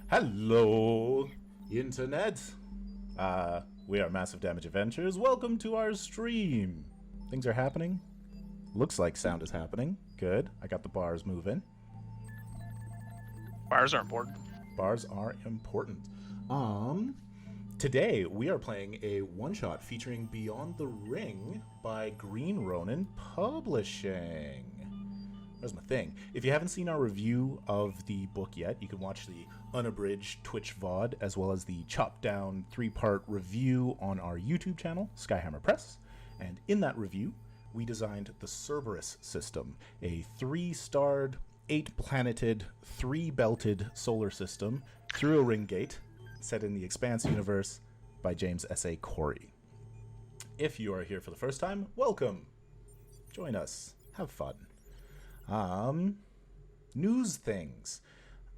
Hello, Internet. We are Massive Damage Adventures. Welcome to our stream. Things are happening. Looks like sound is happening. Good. I got the bars moving. Bars are important. Bars are important. Today we are playing a one-shot featuring Beyond the Ring by Green Ronin Publishing. There's my thing. If you haven't seen our review of the book yet, you can watch the unabridged Twitch VOD as well as the chopped down 3-part review on our YouTube channel, Skyhammer Press. And in that review, we designed the Cerberus System, a 3-starred, 8-planeted, 3-belted solar system through a ring gate set in the Expanse universe by James S.A. Corey. If you are here for the first time, welcome. Join us. Have fun. News things.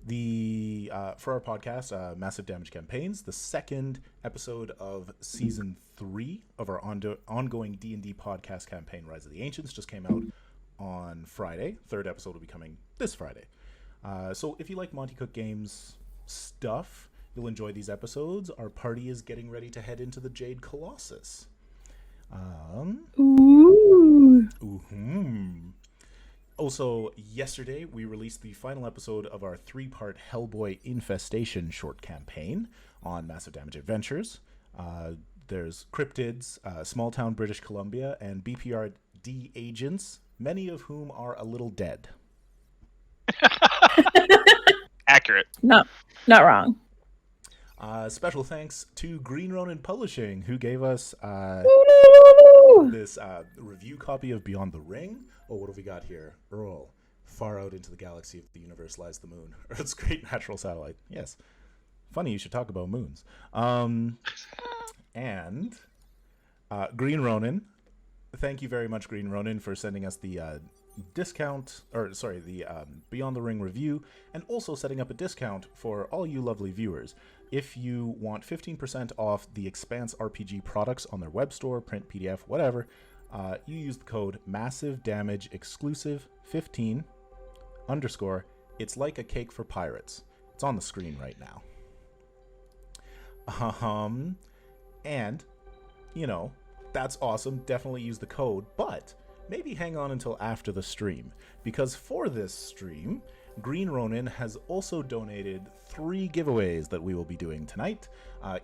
For our podcast, Massive Damage Campaigns, the second episode of Season 3 of our ongoing D&D podcast campaign, Rise of the Ancients, just came out on Friday. Third episode will be coming this Friday. So if you like Monty Cook Games stuff, you'll enjoy these episodes. Our party is getting ready to head into the Jade Colossus. Also, yesterday, we released the final episode of our 3-part Hellboy Infestation short campaign on Massive Damage Adventures. There's cryptids, small-town British Columbia, and BPRD agents, many of whom are a little dead. Accurate. No, not wrong. Special thanks to Green Ronin Publishing, who gave us this review copy of Beyond the Ring. Oh, what have we got here? Earl, far out into the galaxy of the universe lies the moon. Earth's great natural satellite. Yes. Funny you should talk about moons. And Green Ronin. Thank you very much, Green Ronin, for sending us the Beyond the Ring review, and also setting up a discount for all you lovely viewers. If you want 15% off the Expanse RPG products on their web store, print, PDF, whatever, you use the code MassiveDamageExclusive15 _ It's Like a Cake for Pirates. It's on the screen right now. And, you know, that's awesome. Definitely use the code, but maybe hang on until after the stream, because for this stream, Green Ronin has also donated 3 giveaways that we will be doing tonight.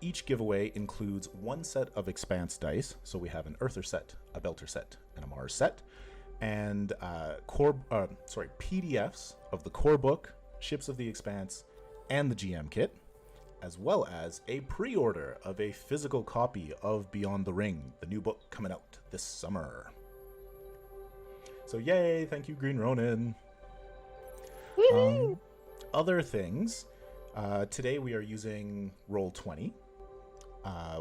Each giveaway includes 1 set of Expanse dice, so we have an Earther set, a Belter set, and a Mars set, and PDFs of the core book, Ships of the Expanse, and the GM kit, as well as a pre-order of a physical copy of Beyond the Ring, the new book coming out this summer. So yay, thank you, Green Ronin. Other things, today we are using Roll20.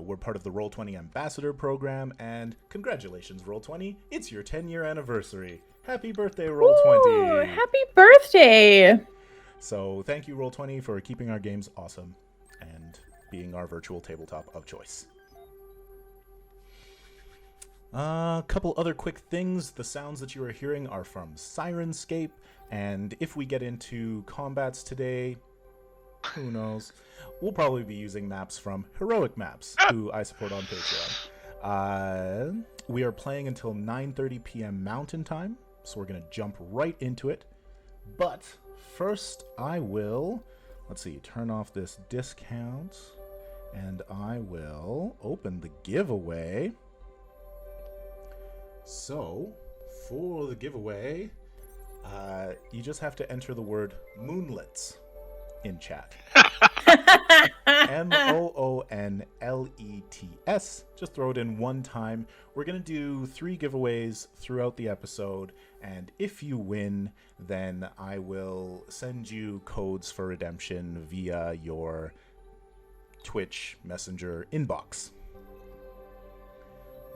We're part of the Roll20 Ambassador Program, and congratulations, Roll20, it's your 10-year anniversary. Happy birthday, Roll20. Ooh, happy birthday. So thank you, Roll20, for keeping our games awesome and being our virtual tabletop of choice. A couple other quick things. The sounds that you are hearing are from Syrinscape, and if we get into combats today, who knows? We'll probably be using maps from Heroic Maps, who I support on Patreon. We are playing until 9:30 p.m. Mountain Time, so we're going to jump right into it. But first, I will, turn off this discount, and I will open the giveaway. So, for the giveaway, you just have to enter the word moonlets in chat. MOONLETS. Just throw it in one time. We're going to do 3 giveaways throughout the episode, and if you win, then I will send you codes for redemption via your Twitch Messenger inbox.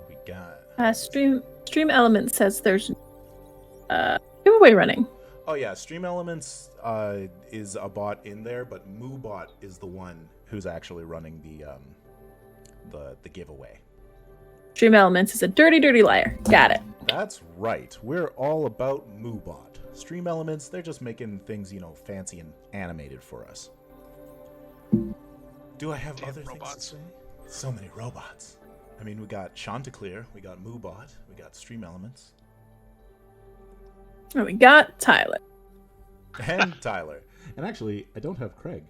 We got Stream Element says there's giveaway running. Oh yeah, Stream Elements is a bot in there, but MooBot is the one who's actually running the giveaway. Stream Elements is a dirty, dirty liar. Got it. That's right. We're all about MooBot. Stream Elements, they're just making things, fancy and animated for us. Do I have Damn other robots. things to say? So many robots. I mean, we got Chanticleer, we got Moobot, we got Stream Elements, And we got Tyler. and Tyler. And actually, I don't have Craig.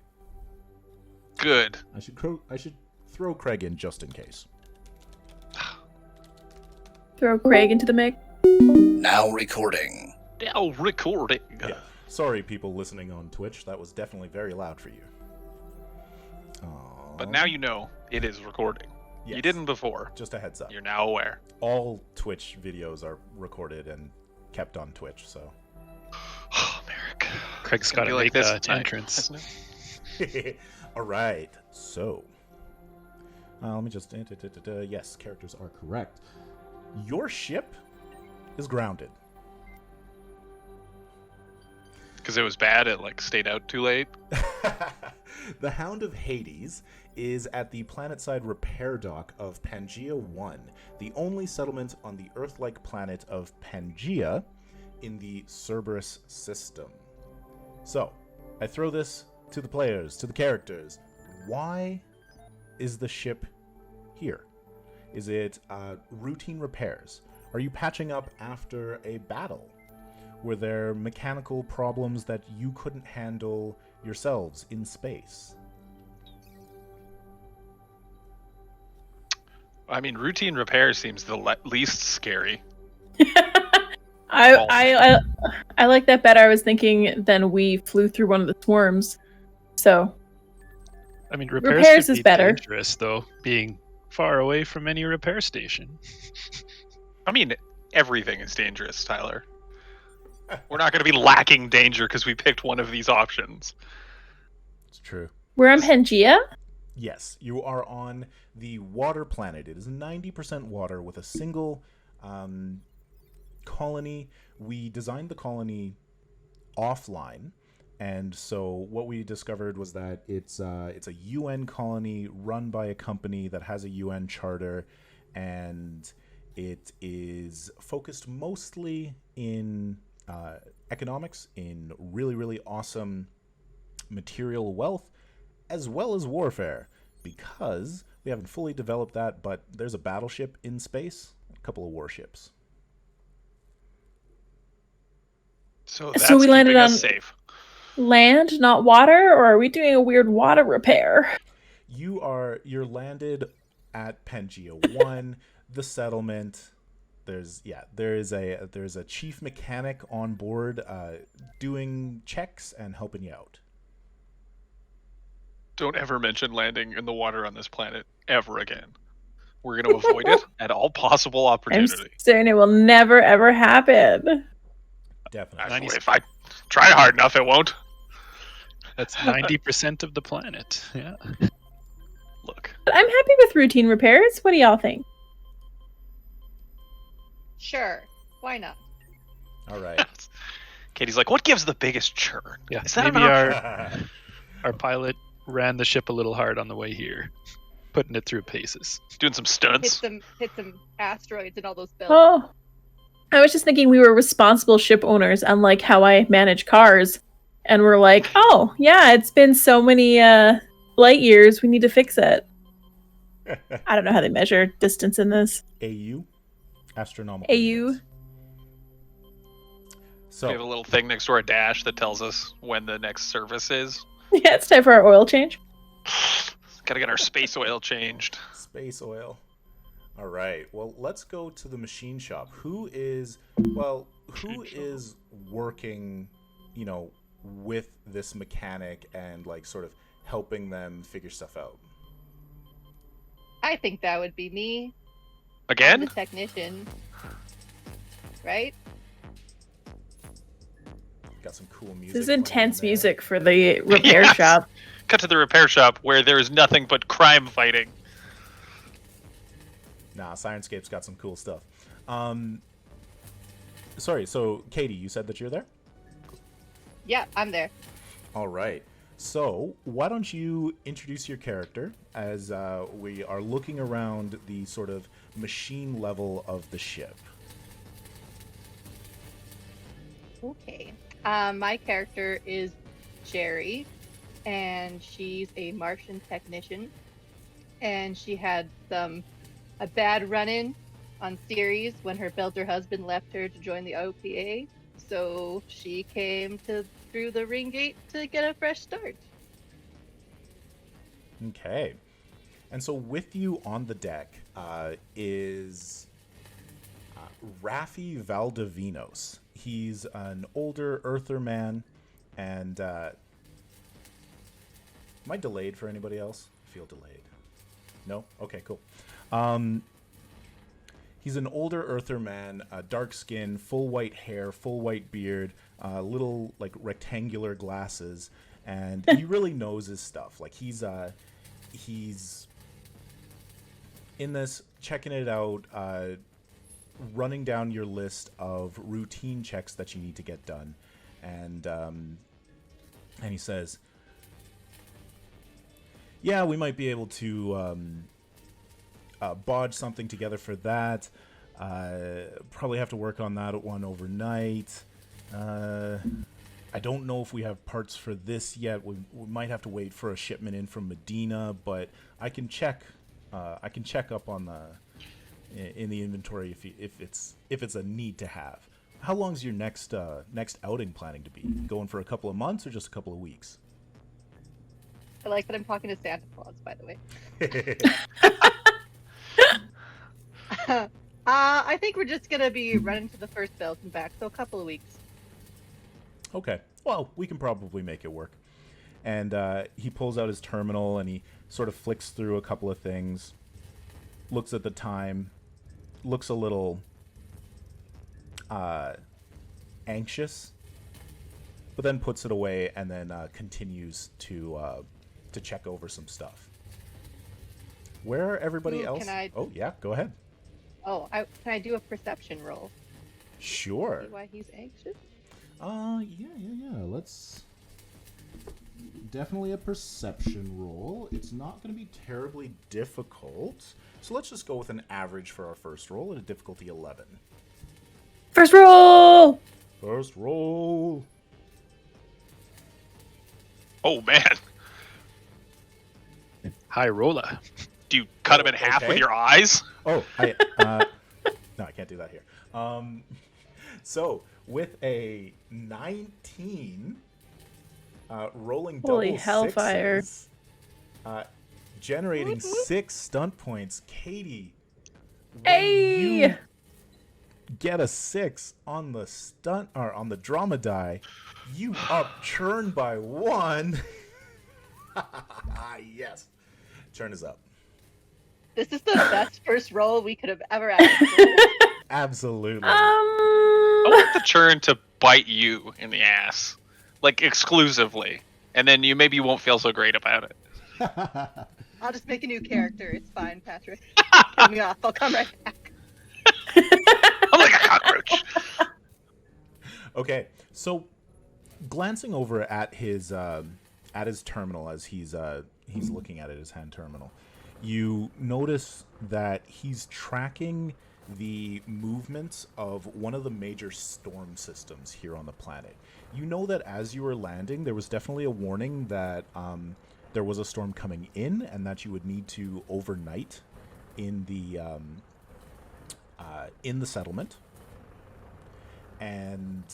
Good. I should throw Craig in just in case. Throw Craig into the mix. Now recording. Now recording. Yeah. Sorry, people listening on Twitch. That was definitely very loud for you. But now you know it is recording. Yes. You didn't before. Just a heads up. You're now aware. All Twitch videos are recorded and kept on Twitch, so. Oh, Merrick. Craig's Gonna got to be make like this an tonight, entrance. isn't it? All right. So, let me just. Yes, characters are correct. Your ship is grounded. Because it was bad. It stayed out too late. The Hound of Hades is at the planetside repair dock of Pangea 1, the only settlement on the Earth-like planet of Pangea in the Cerberus System. So, I throw this to the players, to the characters. Why is the ship here? Is it routine repairs? Are you patching up after a battle? Were there mechanical problems that you couldn't handle yourselves in space? I mean, routine repair seems the least scary. I like that better. I was thinking then we flew through one of the swarms. So I mean, Repairs could is be better. dangerous, though, being far away from any repair station. I mean, everything is dangerous, Tyler. We're not going to be lacking danger because we picked one of these options. It's true. we're on Pangea. Yes, you are on the water planet. It is 90% water with a single colony. We designed the colony offline, and so what we discovered was that it's a UN colony run by a company that has a UN charter, and it is focused mostly in economics, in really, really awesome material wealth, as well as warfare, because we haven't fully developed that, but there's a battleship in space, a couple of warships. So that's So we landed keeping us on- safe. Land, not water, or are we doing a weird water repair? You're landed at Pangea 1, the settlement. There's a chief mechanic on board doing checks and helping you out. Don't ever mention landing in the water on this planet ever again. We're going to avoid it at all possible I'm opportunity. certain it will never ever happen. Definitely. Actually, if I try hard enough, it won't. That's 90% of the planet. Yeah. Look. But I'm happy with routine repairs. What do y'all think? Sure. Why not? All right. Katie's like, what gives the biggest churn? Yeah. Is that Maybe an option? our pilot ran the ship a little hard on the way here, putting it through paces. Doing some Hit stunts. some asteroids and all those bills. Oh, I was just thinking we were responsible ship owners, unlike how I manage cars. And we're like, oh, yeah, it's been so many light years. We need to fix it. I don't know how they measure distance in this. AU, astronomical. AU. units. We have a So little thing next to our dash that tells us when the next service is. Yeah, it's time for our oil change. Gotta get our space oil changed. space oil. All right. Well, let's go to the machine shop. Who is working, with this mechanic and sort of helping them figure stuff out? I think that would be me. I'm Again? the technician. Right? Got some cool music. This is playing intense there. music for the repair Yes. shop. Cut to the repair shop where there is nothing but crime fighting. Nah, Syrinscape's got some cool stuff. Sorry, so Katie, you said that you're there? Yeah, I'm there. All right. So, why don't you introduce your character as we are looking around the sort of machine level of the ship? Okay. My character is Jerry. and she's a Martian technician. And she had a bad run-in on Ceres when her Belter husband left her to join the OPA. So she came through the ring gate to get a fresh start. Okay. And so with you on the deck is Raffi Valdivinos. He's an older Earther man, and am I delayed for anybody else? I feel delayed. No? Okay, cool. He's an older Earther man, dark skin, full white hair, full white beard, little like rectangular glasses, and he really knows his stuff. Like he's in this, checking it out, running down your list of routine checks that you need to get done, and he says, "Yeah, we might be able to bodge something together for that. Probably have to work on that one overnight. I don't know if we have parts for this yet. We might have to wait for a shipment in from Medina, but I can check. I can check up on in the inventory if it's a need to have. How long's your next outing planning to be? Going for a couple of months or just a couple of weeks?" I like that I'm talking to Santa Claus, by the way. I think we're just gonna be running to the first belt and back, so a couple of weeks. Okay. Well, we can probably make it work. And he pulls out his terminal and he sort of flicks through a couple of things, looks at the time, looks a little anxious, but then puts it away and then continues to check over some stuff. Where are everybody else? Oh, yeah, go ahead. Oh, can I do a perception roll? Sure. See why he's anxious? Yeah. Let's definitely a perception roll. It's not going to be terribly difficult. So let's just go with an average for our first roll at a difficulty 11. First roll! First roll. Oh man, High roller. do you cut him in half with your eyes? Oh, no, I can't do that here. So with a 19, rolling double Holy hellfire. sixes, generating 6 stunt points. Katie, when Hey! you get a 6 on the stunt or on the drama die, you up churn by 1. Yes, churn is up. This is the best first roll we could have ever asked for. Absolutely. I want the churn to bite you in the ass, like exclusively, and then maybe you won't feel so great about it. I'll just make a new character. It's fine, Patrick. Get me off. I'll come right back. I'm like a cockroach. Okay, so glancing over at his terminal as he's looking at it, his hand terminal, you notice that he's tracking the movements of one of the major storm systems here on the planet. You know that as you were landing, there was definitely a warning that there was a storm coming in, and that you would need to overnight in the settlement, and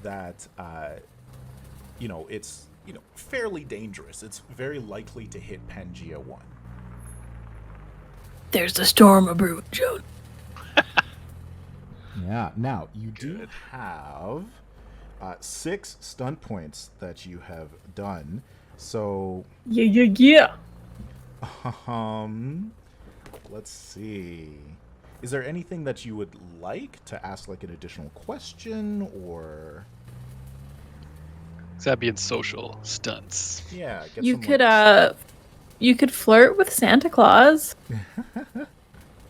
that it's fairly dangerous. It's very likely to hit Pangea 1. There's a storm a-brewing, Joan. Yeah. Now you do have 6 stunt points that you have done. So Yeah. let's see. Is there anything that you would like to ask, like an additional question, or? That'd be in social stunts. Yeah. Get You some, could you could flirt with Santa Claus.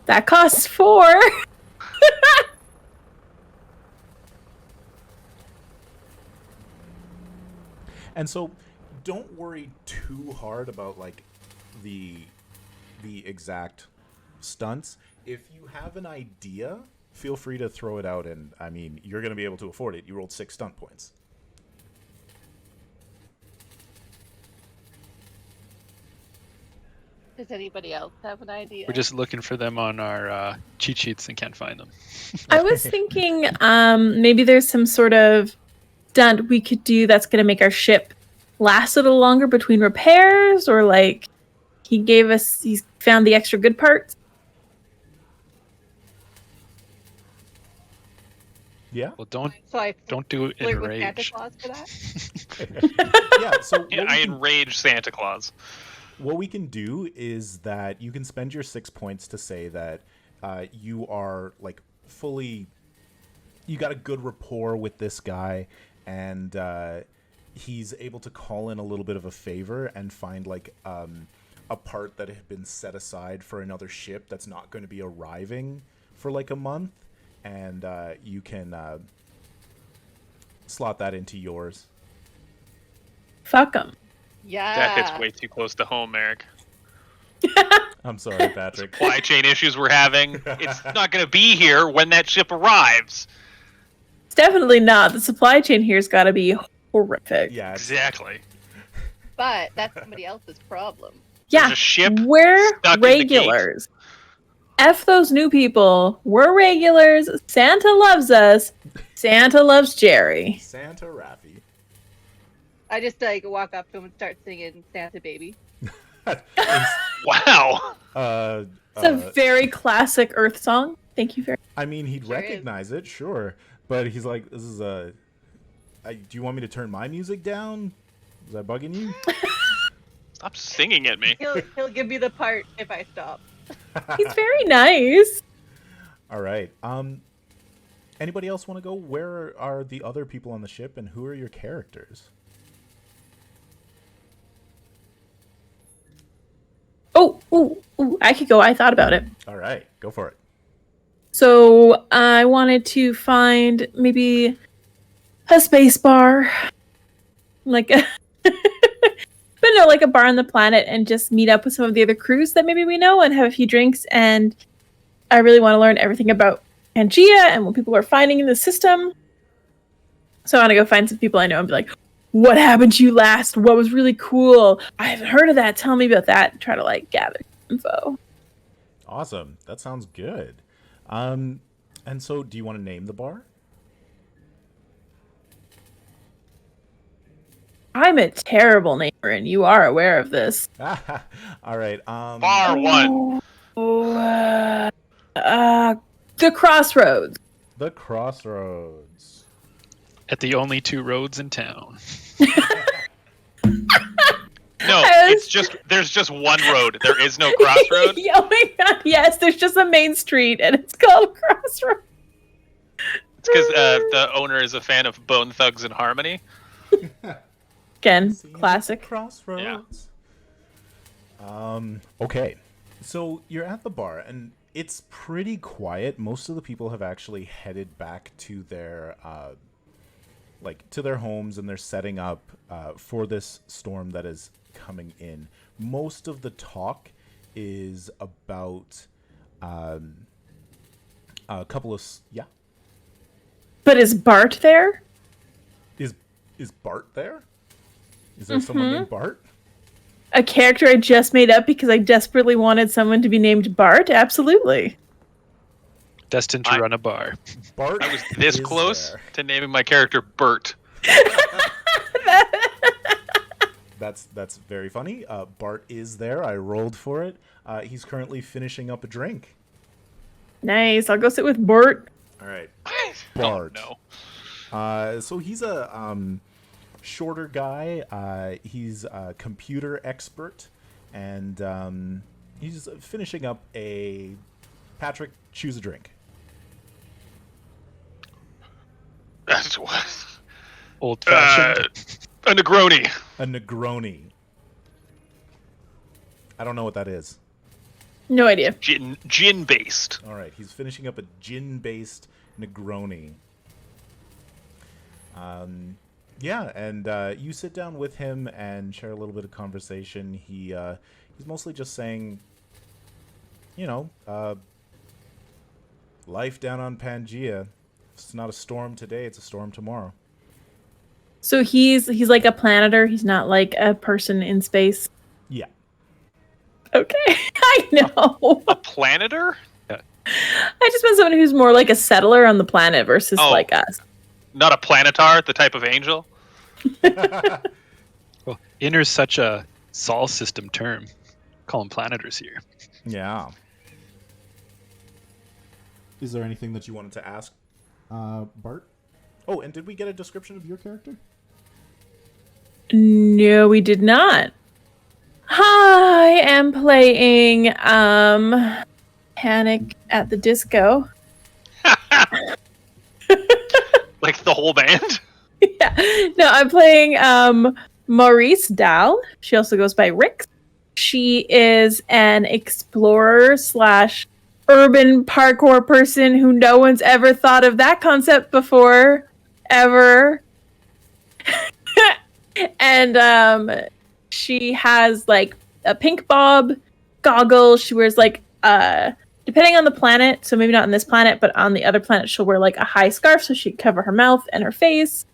That costs 4. And so, don't worry too hard about like the exact stunts. If you have an idea, feel free to throw it out, and I mean, you're going to be able to afford it. You rolled 6 stunt points. Does anybody else have an idea? We're just looking for them on our cheat sheets and can't find them. I was thinking maybe there's some sort of stunt we could do that's going to make our ship last a little longer between repairs, or like he's found the extra good parts. Yeah. Well, don't So I do it in flirt with Santa rage. Claus for that. Yeah. So Yeah, I enrage Santa Claus. what we can do is that you can spend your 6 points to say that you are like fully, you got a good rapport with this guy, and he's able to call in a little bit of a favor and find like a part that had been set aside for another ship that's not going to be arriving for like a month, and you can slot that into yours. Fuck them. Yeah. That hits way too close to home, Eric. I'm sorry, Patrick. Supply chain issues we're having. It's not going to be here when that ship arrives. It's definitely not. The supply chain here's got to be horrific. Yeah, Exactly. But that's somebody else's problem. Yeah, There's a ship we're stuck in the gate. regulars. F those new people. We're regulars. Santa loves us. Santa loves Jerry. Santa Raffi. I just like walk up to him and start singing Santa Baby. Wow. It's a very classic Earth song. Thank you very much. I mean, he'd Sure is. recognize it, sure, but he's like, "This is a. Do you want me to turn my music down? Is that bugging you?" Stop singing at me. He'll give me the part if I stop. He's very nice. All right. Anybody else want to go? Where are the other people on the ship, and who are your characters? Oh, I could go. I thought about it. All right, go for it. So I wanted to find maybe a space bar, like a, but no, like a bar on the planet, and just meet up with some of the other crews that maybe we know and have a few drinks. And I really want to learn everything about Pangea and what people are finding in the system. So I want to go find some people I know and be like, "What happened to you last? What was really cool? I haven't heard of that. Tell me about that." And try to like gather info. Awesome. That sounds good. And so, do you want to name the bar? I'm a terrible neighbor, and you are aware of this. All right. Bar one. The Crossroads. The Crossroads. At the only 2 roads in town. No, there's just one road. There is no crossroad. Oh my god, yes, there's just a main street, and it's called Crossroads. It's because the owner is a fan of Bone Thugs and Harmony. Again, classic. Crossroads. Okay. So you're at the bar, and it's pretty quiet. Most of the people have actually headed back to their to their homes, and they're setting up for this storm that is coming in. Most of the talk is about a couple of But is Bart there? Is Bart there? Is there someone named Bart? A character I just made up because I desperately wanted someone to be named Bart? Absolutely. Destined to run a bar. Bart. I was this is close there. to naming my character Bert. That's very funny. Bart is there. I rolled for it. He's currently finishing up a drink. Nice. I'll go sit with Bart. All right. Bart. Bart. No. So he's a shorter guy. He's a computer expert, and he's finishing up a. Patrick, choose a drink. That's what. Old fashioned. A Negroni. A Negroni. I don't know what that is. No idea. Gin based. All right, he's finishing up a gin-based Negroni. Yeah, and you sit down with him and share a little bit of conversation. He's mostly just saying, life down on Pangea. If it's not a storm today, it's a storm tomorrow. So he's like a planeter. He's not like a person in space. Yeah. Okay, I know. A planeter? I just meant someone who's more like a settler on the planet versus Oh. like us. Not a planetar, the type of angel? Well, inner's such a Sol system term. Call them planeters here. Yeah. Is there anything that you wanted to ask, Bart? Oh, and did we get a description of your character? No, we did not. I am playing Panic at the Disco. Like the whole band? Yeah. No, I'm playing Maurice Dahl. She also goes by Rix. She is an explorer slash urban parkour person who no one's ever thought of that concept before. Ever. And she has like a pink bob, goggles. She wears like depending on the planet, so maybe not on this planet, but on the other planet, she'll wear like a high scarf so she can cover her mouth and her face.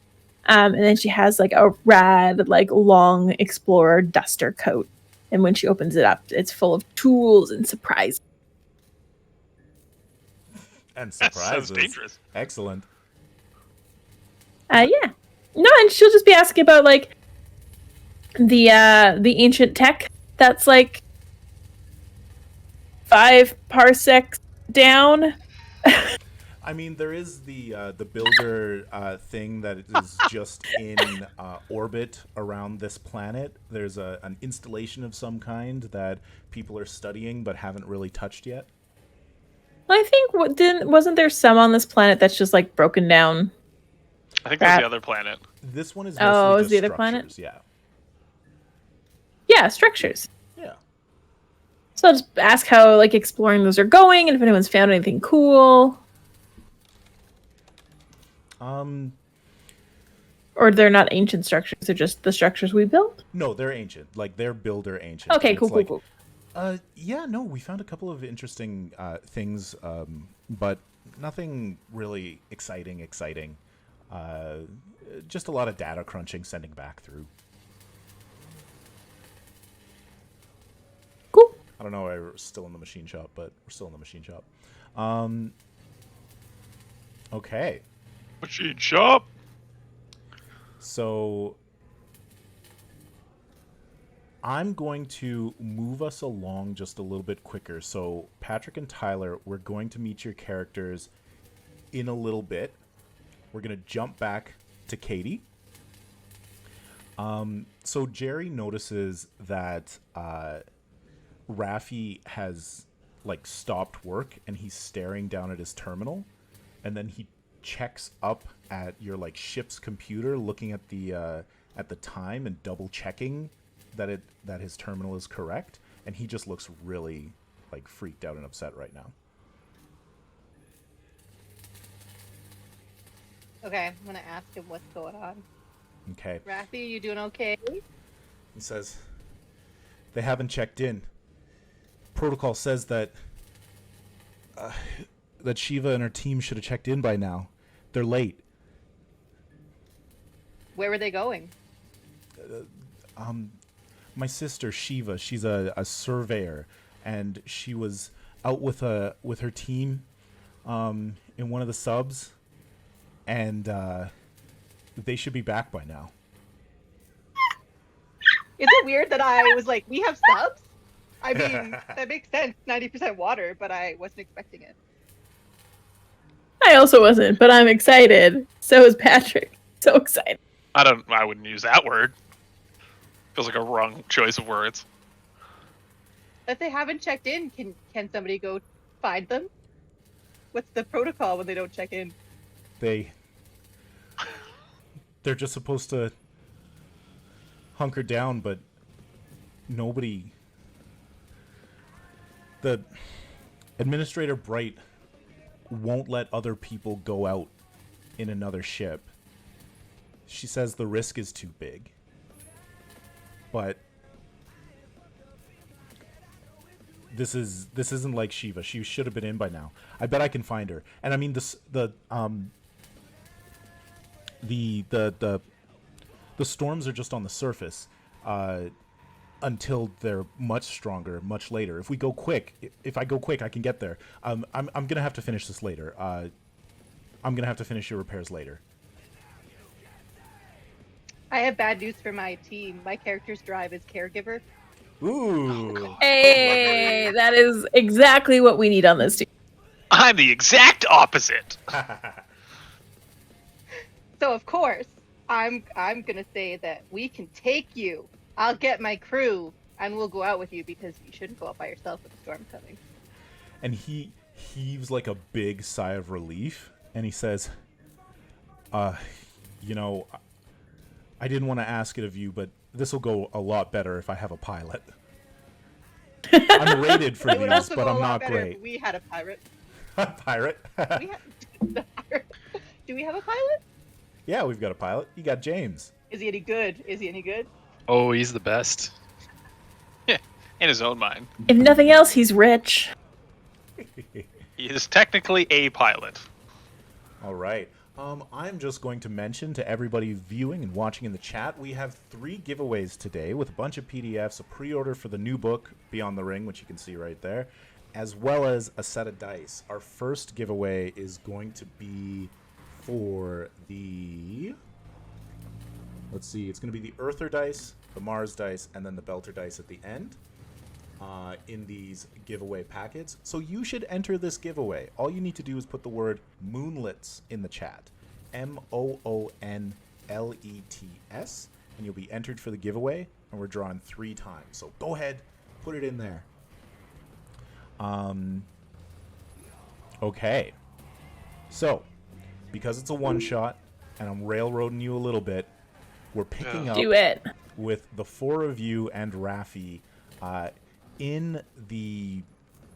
And then she has like a rad, like long explorer duster coat. And when she opens it up, it's full of tools and surprises. And That surprises. sounds dangerous. Excellent. Yeah. No, and she'll just be asking about like the ancient tech that's like 5 parsecs down. I mean, there is the builder thing that is just in orbit around this planet. There's an installation of some kind that people are studying but haven't really touched yet. I think wasn't there some on this planet that's just like broken down? I think that's the other planet. This one is Oh, mostly is just the other planet? structures, Yeah, structures. Yeah. So I'll just ask how like exploring those are going and if anyone's found anything cool. Or they're not ancient structures, they're just the structures we built? No, they're ancient. Like, they're builder ancient. Okay, And cool, it's cool, like, cool. Yeah, no, we found a couple of interesting things, but nothing really exciting. Just a lot of data crunching, sending back through. Cool. I don't know why we're still in the machine shop, but we're still in the machine shop. Okay. Machine shop. So I'm going to move us along just a little bit quicker. So Patrick and Tyler, we're going to meet your characters in a little bit. We're going to jump back to Katie. So Jerry notices that Raffi has like stopped work and he's staring down at his terminal, and then he checks up at your like ship's computer, looking at the time and double checking that his terminal is correct, and he just looks really like freaked out and upset right now. Okay, I'm gonna ask him what's going on. Okay. Raffi, you doing okay? He says, they haven't checked in. Protocol says that Shiva and her team should have checked in by now. They're late. Where were they going? My sister Shiva, she's a surveyor, and she was out with her team in one of the subs, and they should be back by now. Is it weird that I was like, we have subs? I mean, that makes sense. 90% water, but I wasn't expecting it. I also wasn't, but I'm excited. So is Patrick. So excited. I wouldn't use that word. Feels like a wrong choice of words. If they haven't checked in, can somebody go find them? What's the protocol when they don't check in? They're just supposed to hunker down, but nobody... The Administrator Bright won't let other people go out in another ship. She says the risk is too big. But this isn't like Shiva. She should have been in by now. I bet I can find her. And I mean the storms are just on the surface. until they're much stronger, much later. If I go quick, I can get there. I'm gonna have to finish this later. I'm gonna have to finish your repairs later. I have bad news for my team. My character's drive is caregiver. Ooh. Hey, that is exactly what we need on this team. I'm the exact opposite. So of course, I'm gonna say that we can take you. I'll get my crew, and we'll go out with you because you shouldn't go out by yourself with a storm coming. And he heaves like a big sigh of relief, and he says, you know, I didn't want to ask it of you, but this will go a lot better if I have a pilot. I'm rated for It would these, also but go a I'm lot not better great. if we had a pirate. Pirate? Do we have a pilot? Yeah, we've got a pilot. You got James. Is he any good? Oh, he's the best. In his own mind. If nothing else, he's rich. He is technically a pilot. All right. I'm just going to mention to everybody viewing and watching in the chat, we have 3 giveaways today with a bunch of PDFs, a pre-order for the new book, Beyond the Ring, which you can see right there, as well as a set of dice. Our first giveaway is going to be for the... Let's see, it's going to be the Earther dice, the Mars dice, and then the Belter dice at the end. In these giveaway packets. So you should enter this giveaway. All you need to do is put the word Moonlets in the chat. MOONLETS, and you'll be entered for the giveaway, and we're drawing 3 times. So go ahead, put it in there. Okay. So, because it's a one-shot, and I'm railroading you a little bit, we're picking up Do it. with the 4 of you and Raffi in the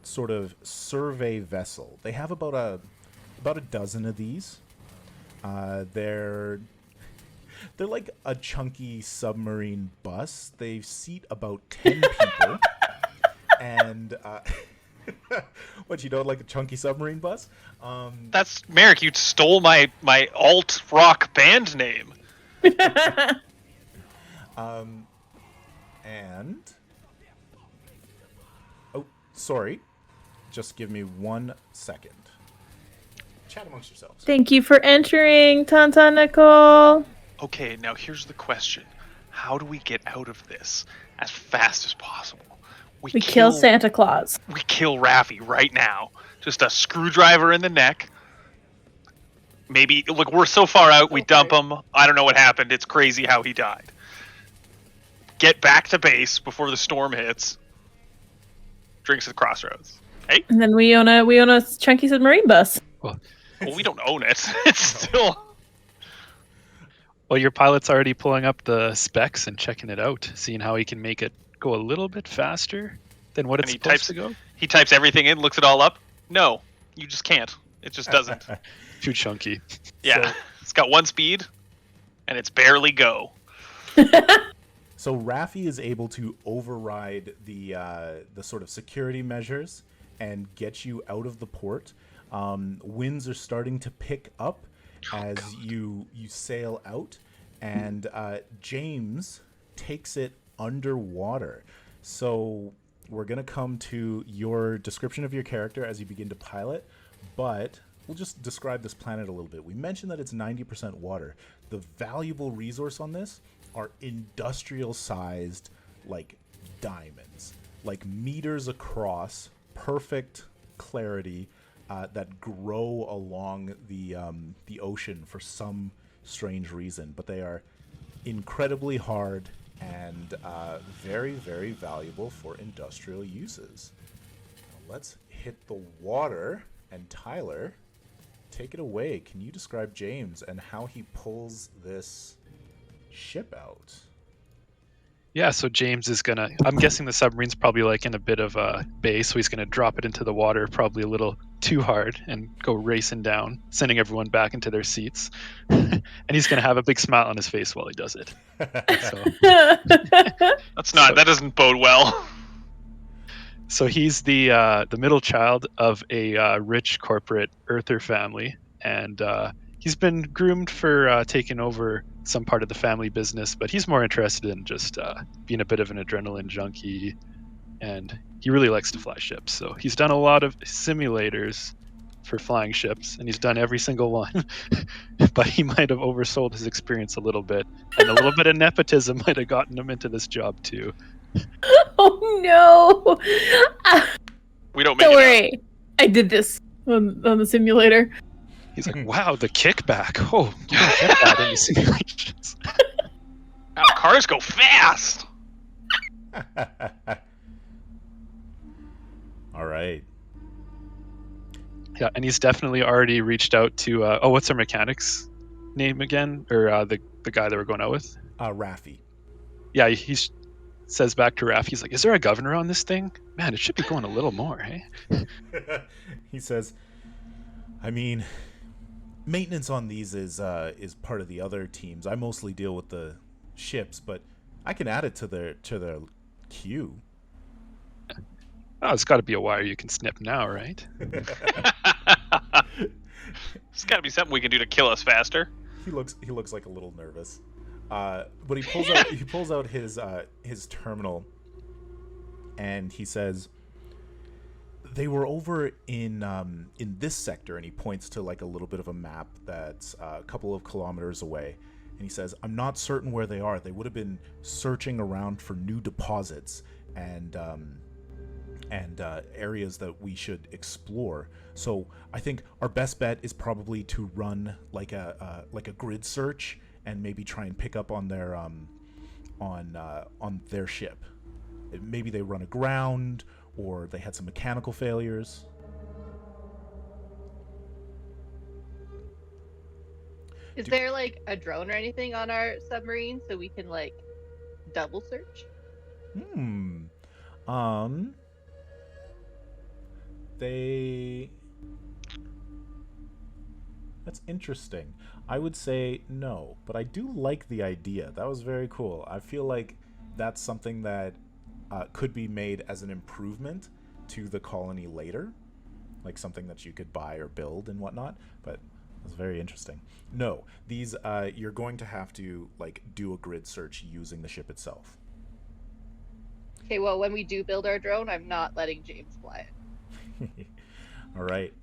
sort of survey vessel. They have about a dozen of these. They're like a chunky submarine bus. They seat about 10 people. And what, you don't like a chunky submarine bus? That's Merrick. You stole my alt rock band name. And oh, sorry. Just give me 1 second. Chat amongst yourselves. Thank you for entering, Tanta Nicole. Okay, now here's the question: how do we get out of this as fast as possible? We kill Santa Claus. We kill Raffi right now. Just a screwdriver in the neck. Maybe, look, we're so far out, we dump him. I don't know what happened. It's crazy how he died. Get back to base before the storm hits. Drinks at Crossroads. Hey? And then we own a chunky submarine bus. Well, we don't own it. It's still... Well, your pilot's already pulling up the specs and checking it out, seeing how he can make it go a little bit faster than what it's supposed to go. He types everything in, looks it all up. No, you just can't. It just doesn't. Too chunky. Yeah, it's got 1 speed, and it's barely go. So Raffi is able to override the sort of security measures and get you out of the port. Winds are starting to pick up as you sail out, and James takes it underwater. So we're going to come to your description of your character as you begin to pilot, but we'll just describe this planet a little bit. We mentioned that it's 90% water. The valuable resource on this are industrial-sized, like, diamonds. Like, meters across, perfect clarity, that grow along the ocean for some strange reason. But they are incredibly hard and very, very valuable for industrial uses. Now let's hit the water, and Tyler, take it away. Can you describe James and how he pulls this ship out? Yeah, so James is gonna, I'm guessing the submarine's probably like in a bit of a bay, so he's gonna drop it into the water probably a little too hard and go racing down, sending everyone back into their seats. And he's gonna have a big smile on his face while he does it. That doesn't bode well. So he's the middle child of a rich corporate earther family, and he's been groomed for taking over some part of the family business, but he's more interested in just being a bit of an adrenaline junkie, and he really likes to fly ships. So he's done a lot of simulators for flying ships, and he's done every single one. But he might have oversold his experience a little bit, and a little bit of nepotism might have gotten him into this job too. Oh no! We don't make Don't it worry, I did this on the simulator. He's like, wow, the kickback. Oh, you don't get that in the simulations. Wow, cars go fast. All right. Yeah, and he's definitely already reached out to what's our mechanic's name again, or the guy that we're going out with? Raffi. Yeah, he says back to Raph, he's like, is there a governor on this thing? Man, it should be going a little more, hey? He says, I mean, maintenance on these is part of the other teams. I mostly deal with the ships, but I can add it to their queue. Oh, it's got to be a wire you can snip now, right? It's got to be something we can do to kill us faster. He looks like a little nervous, but he pulls out his terminal, and he says, they were over in this sector, and he points to like a little bit of a map that's a couple of kilometers away, and he says, I'm not certain where they are. They would have been searching around for new deposits and areas that we should explore. So I think our best bet is probably to run like a grid search and maybe try and pick up on their on their ship. Maybe they run aground, or they had some mechanical failures. Is there like a drone or anything on our submarine so we can like double search? That's interesting. I would say no, but I do like the idea. That was very cool. I feel like that's something that could be made as an improvement to the colony later, like something that you could buy or build and whatnot. But it was very interesting. No, these you're going to have to like do a grid search using the ship itself. Okay, well, when we do build our drone, I'm not letting James fly it. All right.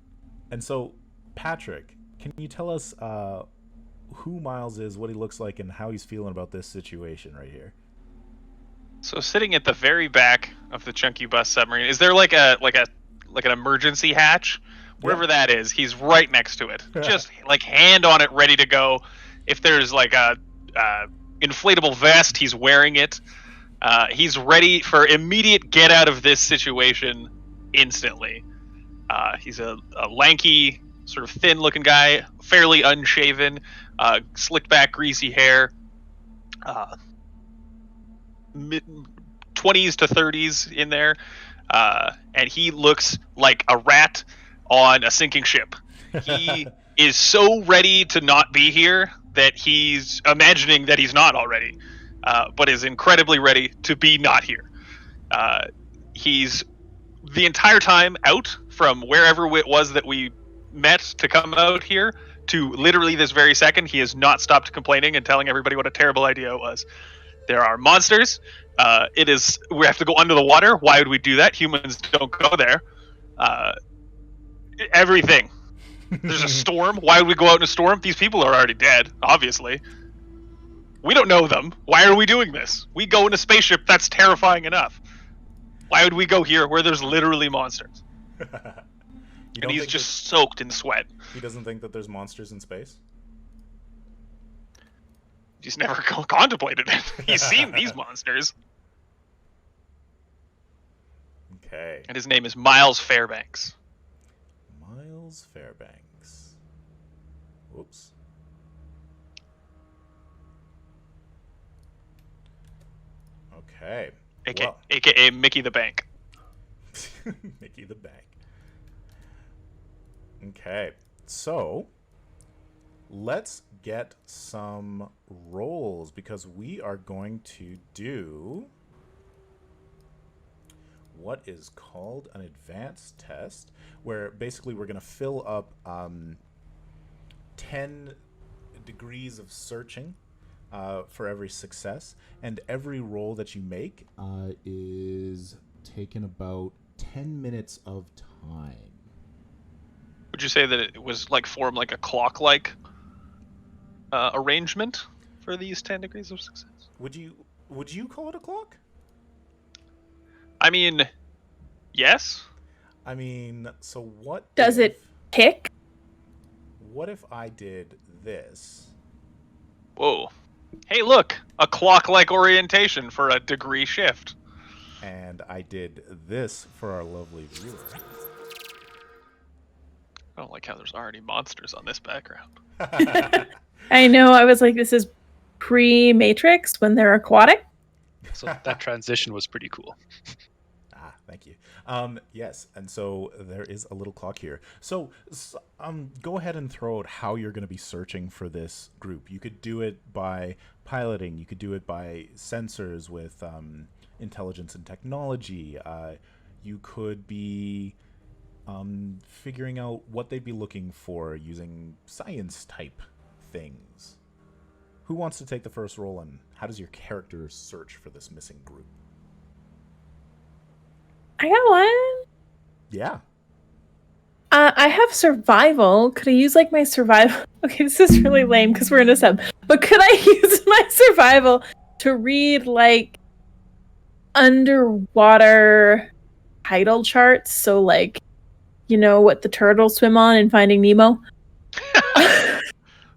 And so, Patrick, can you tell us who Miles is, what he looks like, and how he's feeling about this situation right here? So sitting at the very back of the chunky bus submarine, is there like an emergency hatch? Wherever that is, he's right next to it. Just like hand on it, ready to go. If there's like a inflatable vest, he's wearing it. He's ready for immediate get out of this situation instantly. He's a lanky, sort of thin-looking guy, fairly unshaven, slicked back, greasy hair, 20s to 30s in there, and he looks like a rat on a sinking ship. He is so ready to not be here that he's imagining that he's not already, but is incredibly ready to be not here. He's the entire time out from wherever it was that we met to come out here to literally this very second. He has not stopped complaining and telling everybody what a terrible idea it was. There are monsters. We have to go under the water. Why would we do that? Humans don't go there. Everything. There's a storm. Why would we go out in a storm? These people are already dead, obviously. We don't know them. Why are we doing this? We go in a spaceship. That's terrifying enough. Why would we go here where there's literally monsters? And he's just soaked in sweat. He doesn't think that there's monsters in space? He's never contemplated it. He's seen these monsters. Okay. And his name is Miles Fairbanks. Miles Fairbanks. Whoops. Okay. AKA Mickey the Bank. Mickey the Bank. Okay. So, let's get some rolls because we are going to do what is called an advanced test, where basically we're going to fill up 10 degrees of searching for every success, and every roll that you make is taken about 10 minutes of time. Would you say that it was like formed like a clock-like arrangement for these 10 degrees of success? Would you call it a clock? I mean, yes. I mean, so what Does if, it tick? What if I did this? Whoa. Hey, look, a clock-like orientation for a degree shift. And I did this for our lovely viewer. I don't like how there's already monsters on this background. I know. I was like, this is pre-Matrix when they're aquatic. So that transition was pretty cool. Thank you. Yes, and so there is a little clock here. So, go ahead and throw out how you're going to be searching for this group. You could do it by piloting. You could do it by sensors with intelligence and technology. You could be figuring out what they'd be looking for using science-type things. Who wants to take the first roll, and how does your character search for this missing group? I got one. Yeah. I have survival. Could I use like my survival? Okay, this is really lame because we're in a sub. But could I use my survival to read like underwater tidal charts? So like, you know what the turtles swim on in Finding Nemo?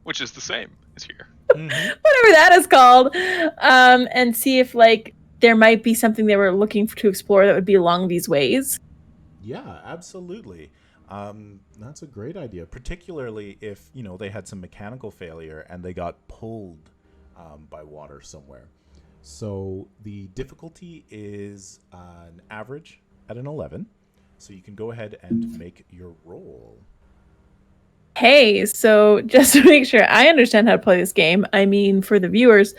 Which is the same as here. Mm-hmm. Whatever that is called. And see if like there might be something they were looking to explore that would be along these ways. Yeah, absolutely. That's a great idea, particularly if, they had some mechanical failure and they got pulled by water somewhere. So the difficulty is an average at an 11. So you can go ahead and make your roll. Hey, so just to make sure I understand how to play this game, I mean for the viewers,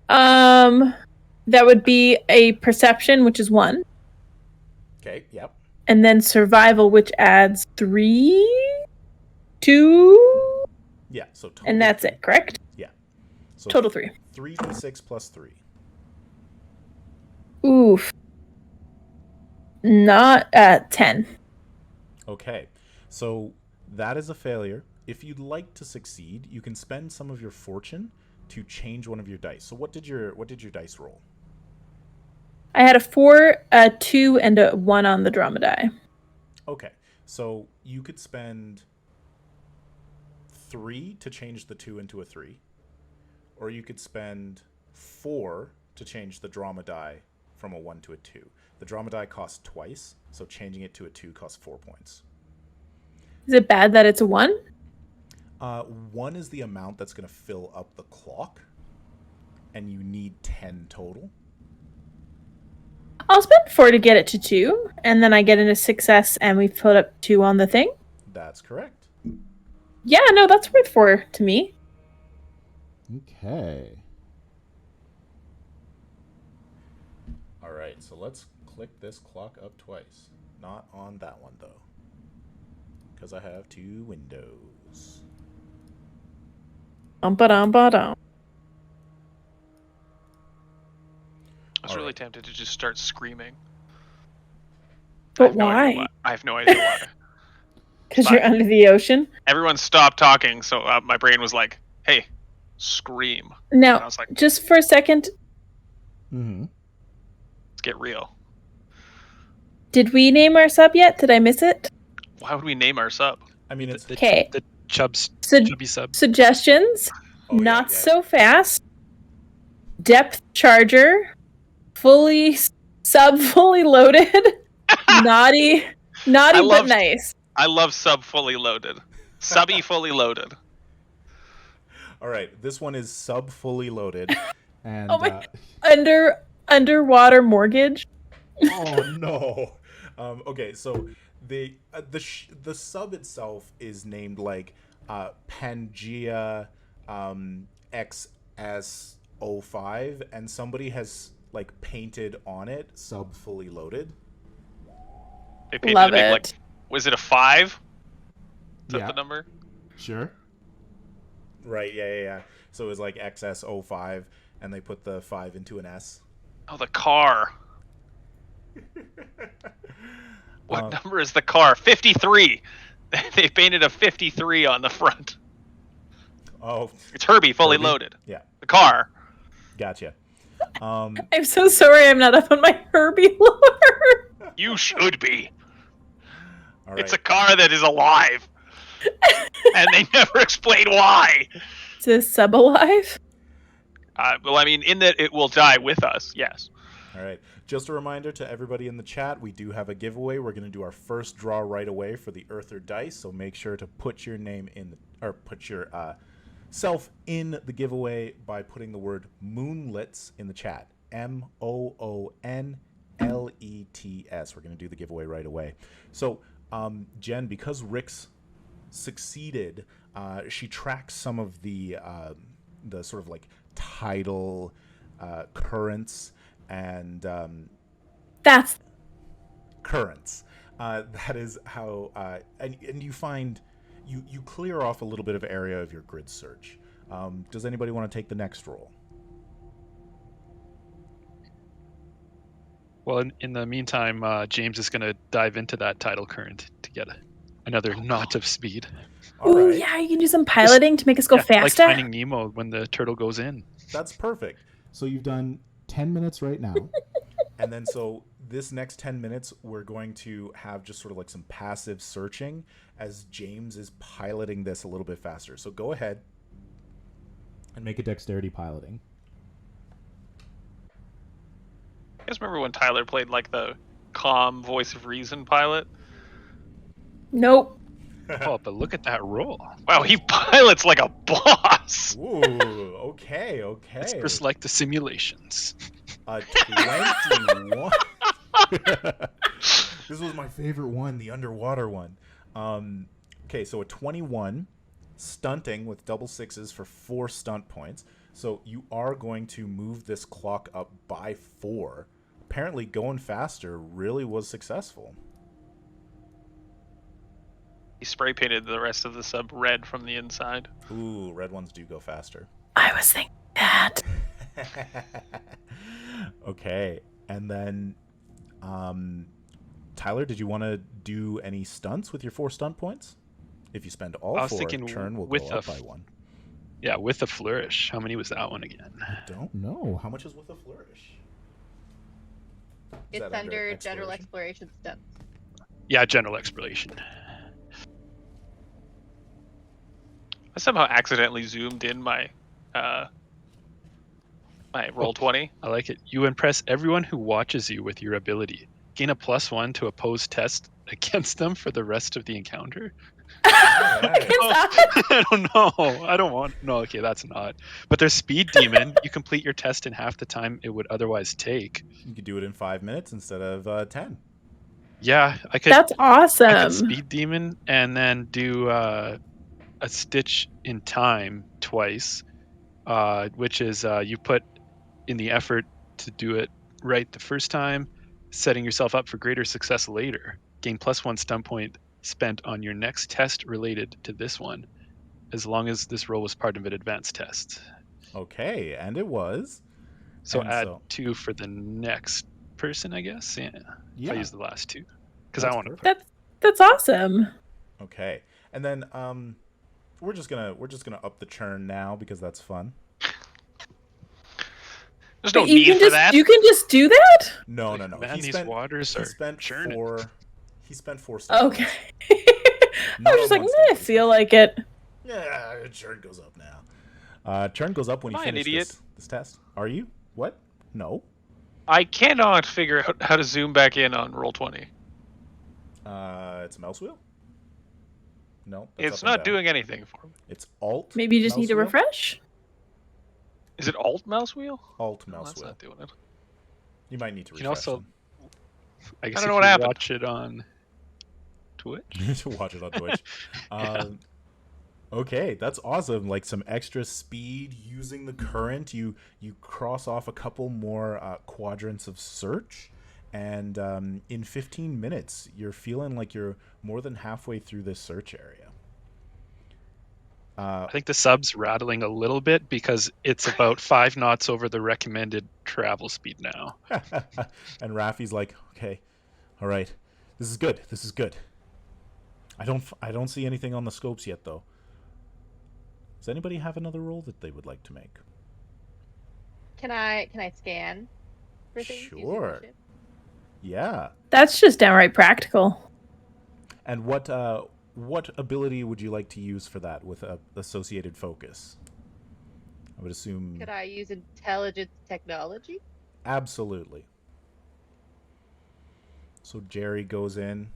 that would be a perception, which is 1. Okay, yep. And then survival, which adds 3, 2, Yeah, so total. and that's it, correct? Yeah. So Total 3. 3d6 plus 3. Oof. Not at 10. Okay, so that is a failure. If you'd like to succeed, you can spend some of your fortune to change one of your dice. So what did your dice roll? I had a 4, a 2, and a 1 on the drama die. Okay, so you could spend 3 to change the 2 into a 3, or you could spend 4 to change the drama die from a 1 to a 2. The drama die costs twice, so changing it to a 2 costs 4 points. Is it bad that it's a 1? 1 is the amount that's going to fill up the clock, and you need 10 total. I'll spend 4 to get it to 2, and then I get in a success, and we put up 2 on the thing. That's correct. Yeah, no, that's worth 4 to me. Okay. All right, so let's click this clock up twice. Not on that one, though, because I have 2 windows. Ba-dum-ba-dum. I was really tempted to just start screaming. But why? I have no idea why. Because you're under the ocean? Everyone stopped talking, so my brain was like, hey, scream. Now, And I was like, just for a second, Mm-hmm. let's get real. did we name our sub yet? Did I miss it? Why would we name our sub? I mean, it's... Okay. The Sug- chubby sub. Suggestions? Oh, yeah, Not yeah. so fast. Depth charger. Fully loaded. Naughty but love- nice. I love sub fully loaded. Subby fully loaded. All right, this one is sub fully loaded. And Oh my- Underwater mortgage. oh no. Okay, so the sub itself is named like Pangea XS05, and somebody has like painted on it sub fully loaded. They painted Love a big, it. like, was it a 5? Is that Yeah. the number? Sure. Right, yeah. So it was like XS05, and they put the 5 into an S. Oh, the car. What number is the car? 53. They painted a 53 on the front. Oh, It's Herbie, fully Herbie? loaded. Yeah, The car. gotcha. I'm so sorry I'm not up on my Herbie lore. You should be. All right. It's a car that is alive. And they never explain why. Is this sub alive? Well, I mean, in that it will die with us, yes. All right. Just a reminder to everybody in the chat, we do have a giveaway. We're going to do our first draw right away for the Earther dice, so make sure to put your name in, or put your self in the giveaway by putting the word Moonlets in the chat. Moonlets. We're going to do the giveaway right away. So, Jen, because Rick's succeeded, she tracks some of the sort of like tidal currents and That's currents. That is how, and you find you clear off a little bit of area of your grid search. Does anybody want to take the next roll? Well, in the meantime, James is going to dive into that tidal current to get another knot of speed. All Ooh, right. yeah, you can do some piloting to make us go Like faster. Finding Nemo when the turtle goes in. That's perfect. So you've done 10 minutes right now. And then so this next 10 minutes, we're going to have just sort of like some passive searching as James is piloting this a little bit faster. So go ahead and make a dexterity piloting. You guys remember when Tyler played like the calm voice of reason pilot? Nope. Oh, but look at that roll. Wow, he pilots like a boss. Ooh, okay. It's just like the simulations. 21. This was my favorite one, the underwater one. Okay, so a 21, stunting with double sixes for 4 stunt points. So you are going to move this clock up by 4. Apparently going faster really was successful. He spray painted the rest of the sub red from the inside. Ooh, red ones do go faster. I was thinking that. Okay, and then Tyler, did you want to do any stunts with your 4 stunt points? If you spend all I was 4, thinking turn will with go up a by 1. Yeah, with a flourish. How many was that one again? I don't know. How much is with a flourish? Is It's that under general exploration stunts. Yeah, general exploration. I somehow accidentally zoomed in my my roll 20. I like it. You impress everyone who watches you with your ability. Gain a +1 to oppose test against them for the rest of the encounter. Alright. I don't know. I don't want. No, okay, that's not. But there's Speed Demon. You complete your test in half the time it would otherwise take. You could do it in 5 minutes instead of 10. Yeah, I could. That's awesome. I could Speed Demon and then do a Stitch in Time twice, which is you put in the effort to do it right the first time, setting yourself up for greater success later. Gain +1 stunt point spent on your next test related to this one, as long as this roll was part of an advanced test. Okay, and it was. So And add so- 2 for the next person, I guess. Yeah. If I use the last 2, because I That's want to. perfect. That's awesome. Okay, and then we're just gonna up the churn now because that's fun. There's no But you need can for just that. you can just do that? No. Man, He these spent, waters he are spent churning. 4. He spent 4 stuff. Okay. Not I was just on like, one I stuff. feel like it. Yeah, churn goes up now. Churn goes up when you Am I an finish idiot? this test. Are you? What? No. I cannot figure out how to zoom back in on roll 20. It's a mouse wheel. No, that's It's up and not down. doing anything for me. It's Alt. Maybe you just need mouse to wheel? refresh. Is it alt mouse wheel? Alt No, mouse that's wheel. not doing it. You might need to You can refresh. also- I guess don't if know what you happened. watch it on Twitch. to watch it on Twitch. Okay, that's awesome. Like some extra speed using the current. You cross off a couple more quadrants of search, and in 15 minutes, you're feeling like you're more than halfway through this search area. I think the sub's rattling a little bit because it's about 5 knots over the recommended travel speed now. And Raffi's like, okay, all right, this is good. This is good. I don't see anything on the scopes yet, though. Does anybody have another roll that they would like to make? Can I scan for things? using my Sure. ship? Yeah. That's just downright practical. And what ability would you like to use for that with associated focus? I would assume. Could I use intelligence technology? Absolutely. So Jerry goes in,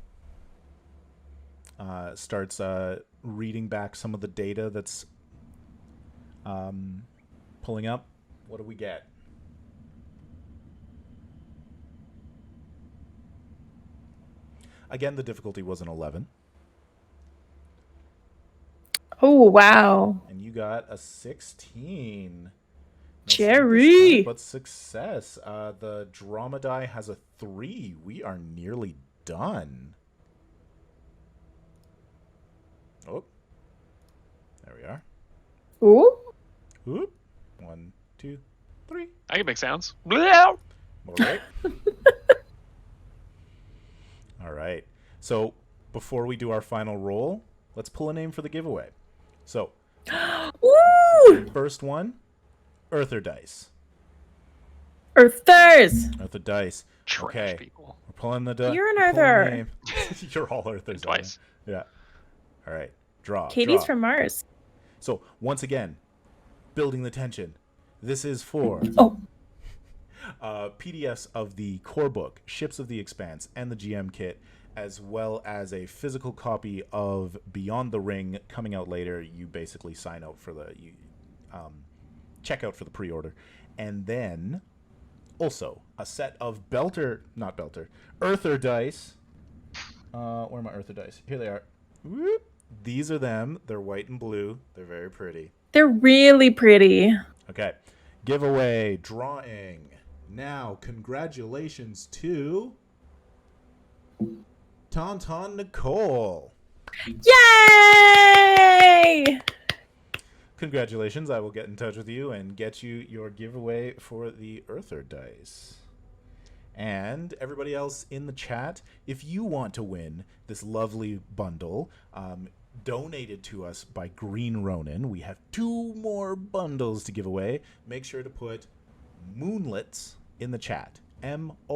starts reading back some of the data that's pulling up. What do we get? Again, the difficulty was an 11. Oh, wow. And you got a 16. No Jerry! sleep this time, but success. The drama die has a 3. We are nearly done. Oh. There we are. Ooh. Oop. 1, 2, 3. I can make sounds. Bleow! All right. All right. So before we do our final roll, let's pull a name for the giveaway. So, Ooh! first one, Earther Dice. Earthers! Earther Dice. Trash Okay. people. We're pulling the dice. You're an Earther. You're all Earthers. Twice. Yeah. All right. Draw. Katie's draw. from Mars. So, once again, building the tension. This is for Oh. PDFs of the core book, Ships of the Expanse, and the GM kit, as well as a physical copy of Beyond the Ring coming out later. You basically sign out for check out for the pre-order. And then also a set of Earther dice. Where are my Earther dice? Here they are. Whoop. These are them. They're white and blue. They're very pretty. They're really pretty. Okay. Giveaway, drawing. Now, congratulations to Tauntaun Nicole. Yay! Congratulations. I will get in touch with you and get you your giveaway for the Earther dice. And everybody else in the chat, if you want to win this lovely bundle, donated to us by Green Ronin, we have 2 more bundles to give away. Make sure to put Moonlets in the chat. MOONLETS.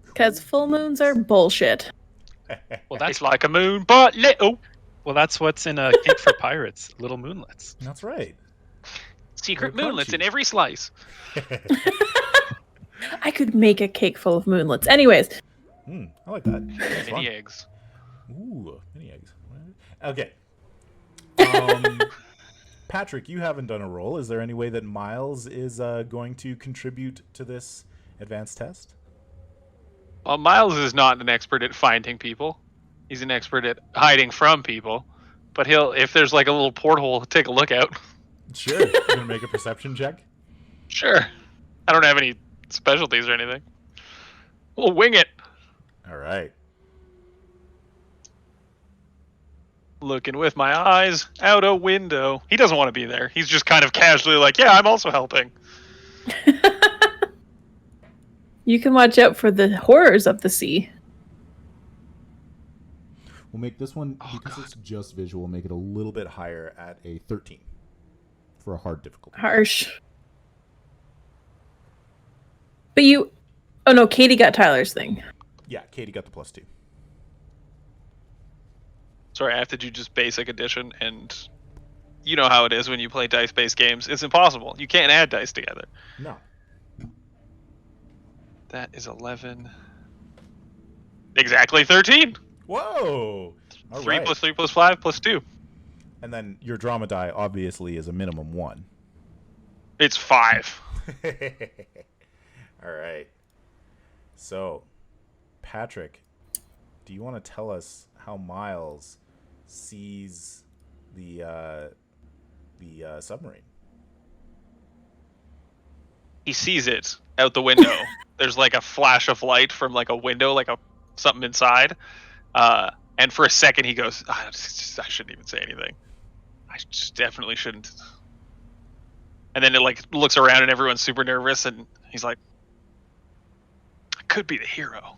Because full moons are bullshit. Well, that's It's like a moon, but little. well, that's what's in a cake for pirates, little moonlets. That's right. Secret They're moonlets in crunchy. every slice. I could make a cake full of moonlets. Anyways, I like that. That's fun. Mini eggs. Ooh, mini eggs. Okay. Patrick, you haven't done a roll. Is there any way that Miles is going to contribute to this advanced test? Well, Miles is not an expert at finding people. He's an expert at hiding from people. But if there's like a little porthole, he'll take a look out. Sure. You're going to make a perception check? Sure. I don't have any specialties or anything. We'll wing it. All right. Looking with my eyes out a window. He doesn't want to be there. He's just kind of casually like, yeah, I'm also helping. you can watch out for the horrors of the sea. We'll make this one, Oh, because God. it's just visual, make it a little bit higher at a 13 for a hard difficulty. Harsh. But oh no, Katie got Tyler's thing. Yeah, Katie got the +2. Sorry, I have to do just basic addition, and you know how it is when you play dice-based games. It's impossible. You can't add dice together. No. That is 11. Exactly 13. Whoa! All 3 right. plus 3 plus 5 plus 2. And then your drama die obviously is a minimum 1. It's 5. All right. So, Patrick, do you want to tell us how Miles sees the submarine? He sees it out the window. There's like a flash of light from like a window, like something inside. And for a second, he goes, I shouldn't even say anything. I just definitely shouldn't. And then it like looks around and everyone's super nervous, and he's like, I could be the hero.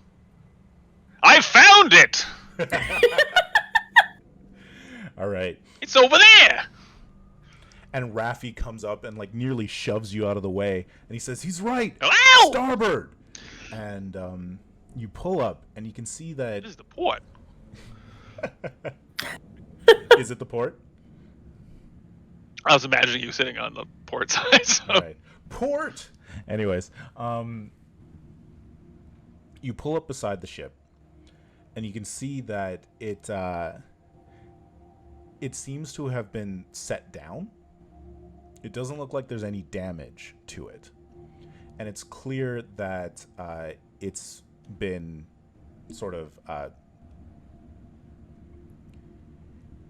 I found it! All right. It's over there! And Raffi comes up and like nearly shoves you out of the way, and he says, "He's right. Ow! Starboard." And you pull up, and you can see that. This is the port. Is it the port? I was imagining you sitting on the port side. So. All right. Port. Anyways, you pull up beside the ship, and you can see that it seems to have been set down. It doesn't look like there's any damage to it, and it's clear that it's been sort of.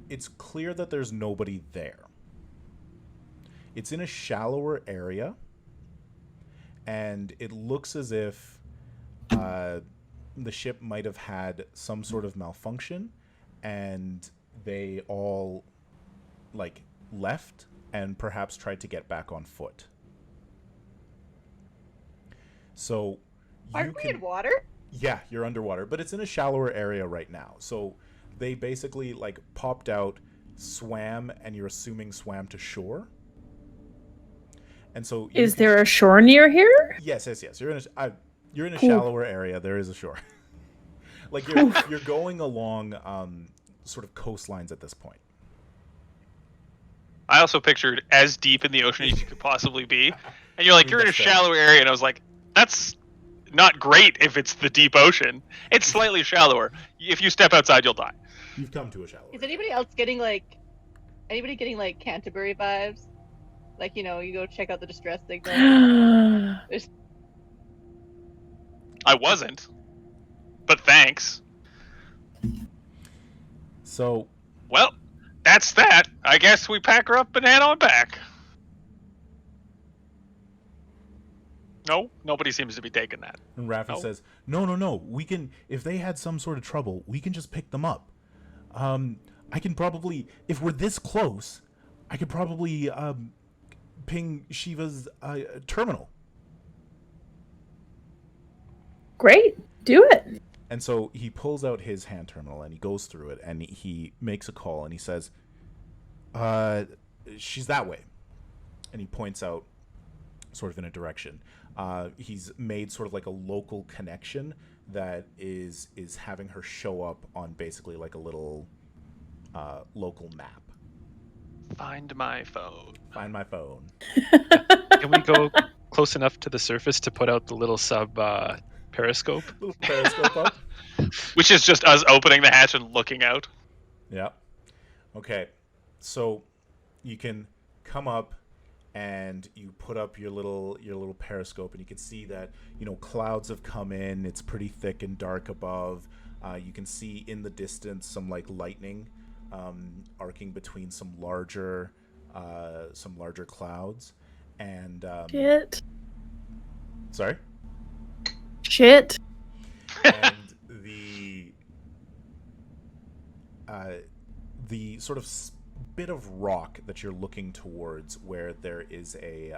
It's clear that there's nobody there. It's in a shallower area, and it looks as if the ship might have had some sort of malfunction, and they all like left and perhaps tried to get back on foot. So Aren't we in water? Yeah, you're underwater, but it's in a shallower area right now. So they basically like popped out, swam, and you're assuming swam to shore. And so Is there a shore near here? Yes. You're in a Cool. shallower area. There is a shore. Like you're going along sort of coastlines at this point. I also pictured as deep in the ocean as you could possibly be. And you're like, you're in a That's fair. shallow area. And I was like, that's not great if it's the deep ocean. It's slightly shallower. If you step outside, you'll die. You've come to a shallow Is area. anybody else getting like Canterbury vibes? Like, you know, you go check out the distress signal. I wasn't. But thanks. So Well, that's that. I guess we pack her up and head on back. No, nobody seems to be taking that. and Raffi No. says, No. We can, if they had some sort of trouble, we can just pick them up. I can probably, if we're this close, I could probably ping Shiva's terminal. Great. Do it. And so he pulls out his hand terminal and he goes through it and he makes a call and he says, she's that way. And he points out sort of in a direction. He's made sort of like a local connection that is having her show up on basically like a little local map. Find my phone. Find my phone. Can we go close enough to the surface to put out the little sub periscope? Little periscope up. Which is just us opening the hatch and looking out. Yeah. Okay. So you can come up and you put up your little periscope and you can see that, you know, clouds have come in. It's pretty thick and dark above. You can see in the distance some like lightning arcing between some larger clouds. And sorry. Shit. And the sort of bit of rock that you're looking towards where there is a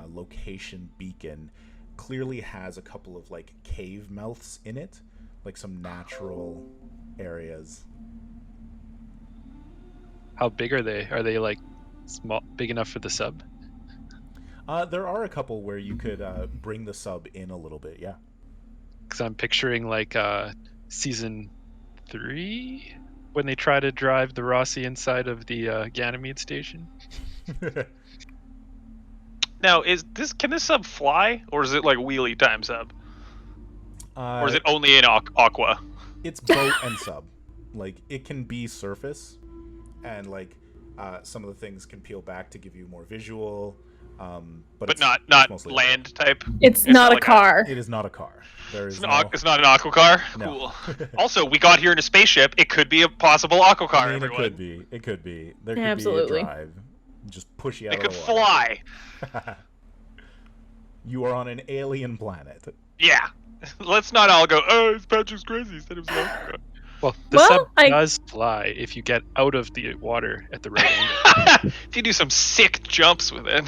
location beacon clearly has a couple of like cave mouths in it, like some natural areas. How big are they? Are they like small, big enough for the sub? There are a couple where you could bring the sub in a little bit, yeah. Because I'm picturing like season 3 when they try to drive the Rossi inside of the Ganymede station. Now, can this sub fly, or is it like wheelie time sub, or is it only in aqua? It's boat and sub. Like it can be surface, and like some of the things can peel back to give you more visual. But it's not mostly land type. It's not a like car. It is not a car. There is It's not an aqua car. No. Cool. Also, we got here in a spaceship. It could be a possible aqua car. I mean, everyone. it could be. There could Absolutely. be a drive. Just push you out It of could the water. fly. You are on an alien planet. Yeah. Let's not all go, oh, Patrick's crazy. He said it was an aqua car. Well, the sub does fly if you get out of the water at the right angle. If you do some sick jumps with it.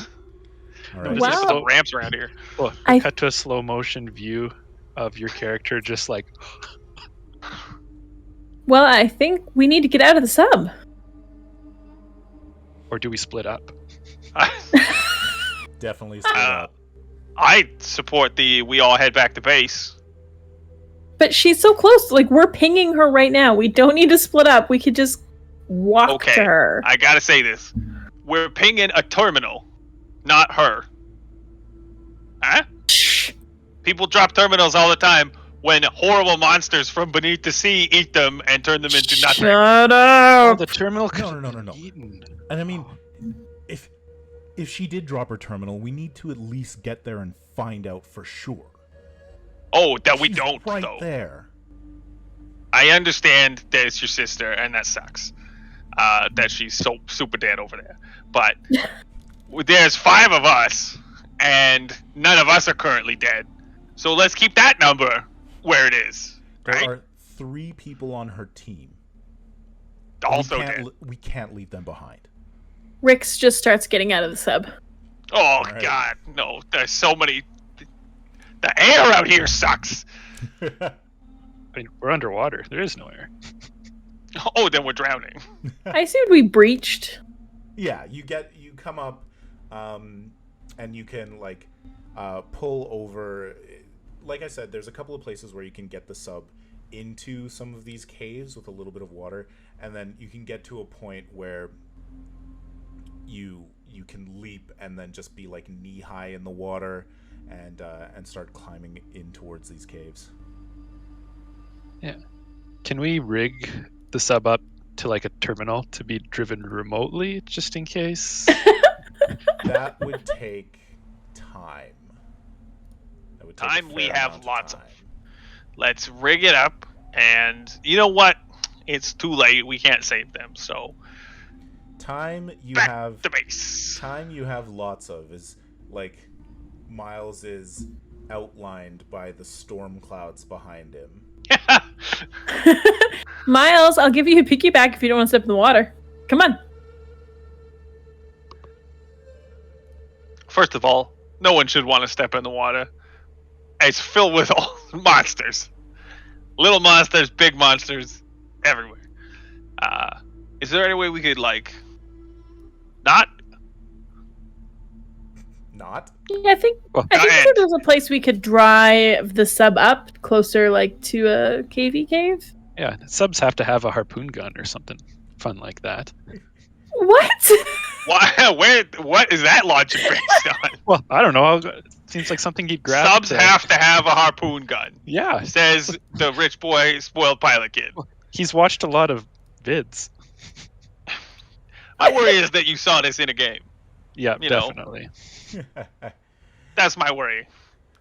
All There's right. Wow. just some ramps around here. Well, we'll cut to a slow motion view of your character just like... Well, I think we need to get out of the sub. Or do we split up? Definitely split up. I support we all head back to base. But she's so close. Like, we're pinging her right now. We don't need to split up. We could just walk to her. I gotta say this. We're pinging a terminal, not her. Huh? Shh. People drop terminals all the time when horrible monsters from beneath the sea eat them and turn them into nothing. Shut Oh, up. the terminal could No. be eaten. And I mean, if she did drop her terminal, we need to at least get there and find out for sure. Oh, that we She's don't, right though. there. I understand that it's your sister, and that sucks. That she's so super dead over there. But there's 5 of us, and none of us are currently dead. So let's keep that number where it is. There Right? are 3 people on her team. Also dead. We can't leave them behind. Rix just starts getting out of the sub. Oh, Right. God. No, there's so many... The air out here sucks. I mean, we're underwater. There is no air. Oh, then we're drowning. I assumed we breached. Yeah, you come up, and you can pull over. Like I said, there's a couple of places where you can get the sub into some of these caves with a little bit of water, and then you can get to a point where you can leap and then just be like knee high in the water, and start climbing in towards these caves. Yeah. Can we rig the sub up to like a terminal to be driven remotely just in case? That would take time. That would take Time a we fair have amount lots of. time. Let's rig it up, and you know what? It's too late. We can't save them, so Time you back have to base. time you have lots of is like Miles is outlined by the storm clouds behind him. Miles, I'll give you a piggyback if you don't want to step in the water. Come on. First of all, no one should want to step in the water. It's filled with all monsters. Little monsters, big monsters, everywhere. Is there any way we could, not? Not? Yeah, I think Well, there's a place we could drive the sub up closer, to a cavey cave. Yeah, subs have to have a harpoon gun or something fun like that. What? Why? What is that logic based on? Well, I don't know. Seems like something he'd grab. Subs have to have a harpoon gun, Yeah, says the rich boy spoiled pilot kid. he's watched a lot of vids. My worry is that you saw this in a game. Yeah, You know. definitely. That's my worry.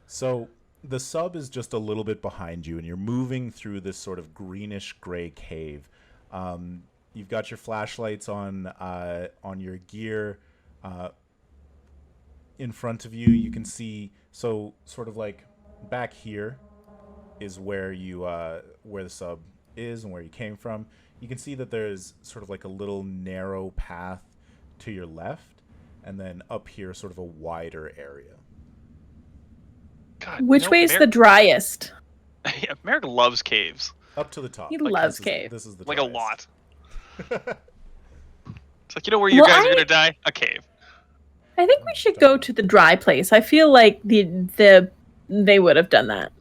So the sub is just a little bit behind you, and you're moving through this sort of greenish gray cave. You've got your flashlights on your gear. In front of you, you can see, so sort of like back here is where where the sub is and where you came from. You can see that there's sort of like a little narrow path to your left, and then up here sort of a wider area. God, Which way is the driest? America loves caves. Up to the top. He loves this cave. This is the Like a driest. lot. It's like, you know where you Well, guys are gonna die? A cave. I think we should go to the dry place. I feel like they would have done that.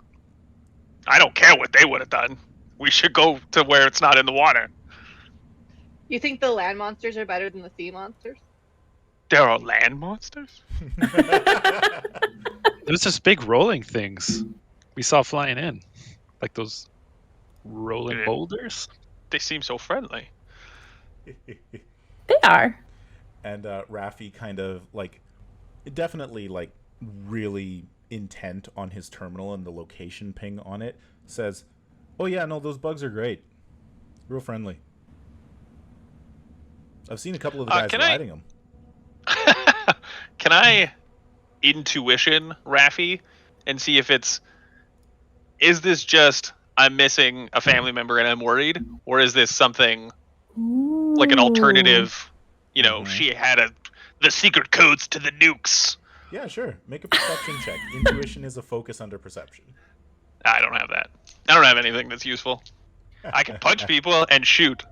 I don't care what they would have done. We should go to where it's not in the water. You think the land monsters are better than the sea monsters? There are land monsters? There's just big rolling things we saw flying in, like those rolling Yeah. boulders. They seem so friendly. They are. And Raffi kind of definitely really intent on his terminal and the location ping on it, says, "Oh yeah, no, those bugs are great. Real friendly. I've seen a couple of the guys riding them." Can I intuition Raffi and see if is this just I'm missing a family member and I'm worried, or is this something like an alternative? You know, she had the secret codes to the nukes. Yeah, sure. Make a perception check. Intuition is a focus under perception. I don't have that. I don't have anything that's useful. I can punch people and shoot.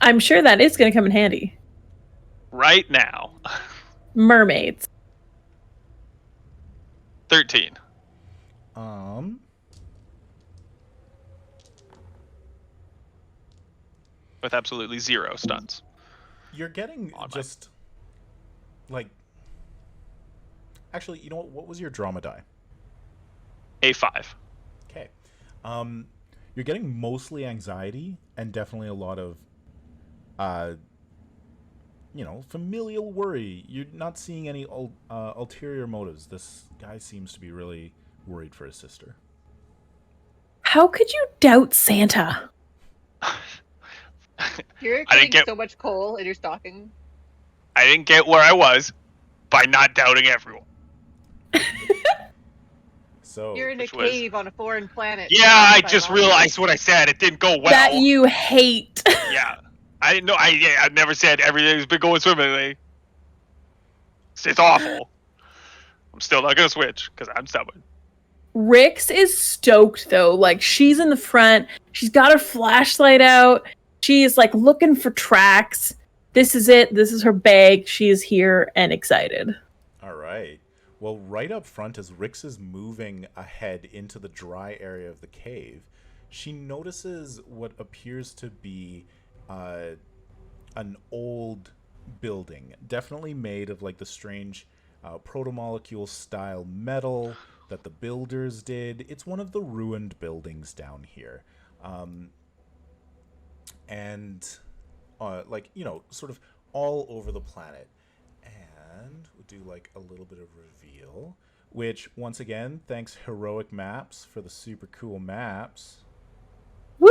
I'm sure that is going to come in handy. Right now. Mermaids. 13. With absolutely 0 stunts. You're getting just like. Actually, you know what was your drama die? A5. Okay. You're getting mostly anxiety and definitely a lot of familial worry. You're not seeing any ulterior motives. This guy seems to be really worried for his sister. How could you doubt Santa? You're getting so much coal in your stocking. I didn't get where I was by not doubting everyone. So you're in a cave on a foreign planet. Yeah, I just realized what I said. It didn't go well. That you hate. Yeah. I didn't know. I never said everything's been going swimmingly. It's awful. I'm still not going to switch because I'm stubborn. Rhys is stoked though. Like, she's in the front. She's got her flashlight out. She's like looking for tracks. This is it. This is her bag. She is here and excited. All right. Well, right up front, as Rhys is moving ahead into the dry area of the cave, she notices what appears to be an old building, definitely made of like the strange protomolecule style metal that the builders did. It's one of the ruined buildings down here. Sort of all over the planet. And we'll do like a little bit of reveal, which once again, thanks Heroic Maps for the super cool maps. Woo!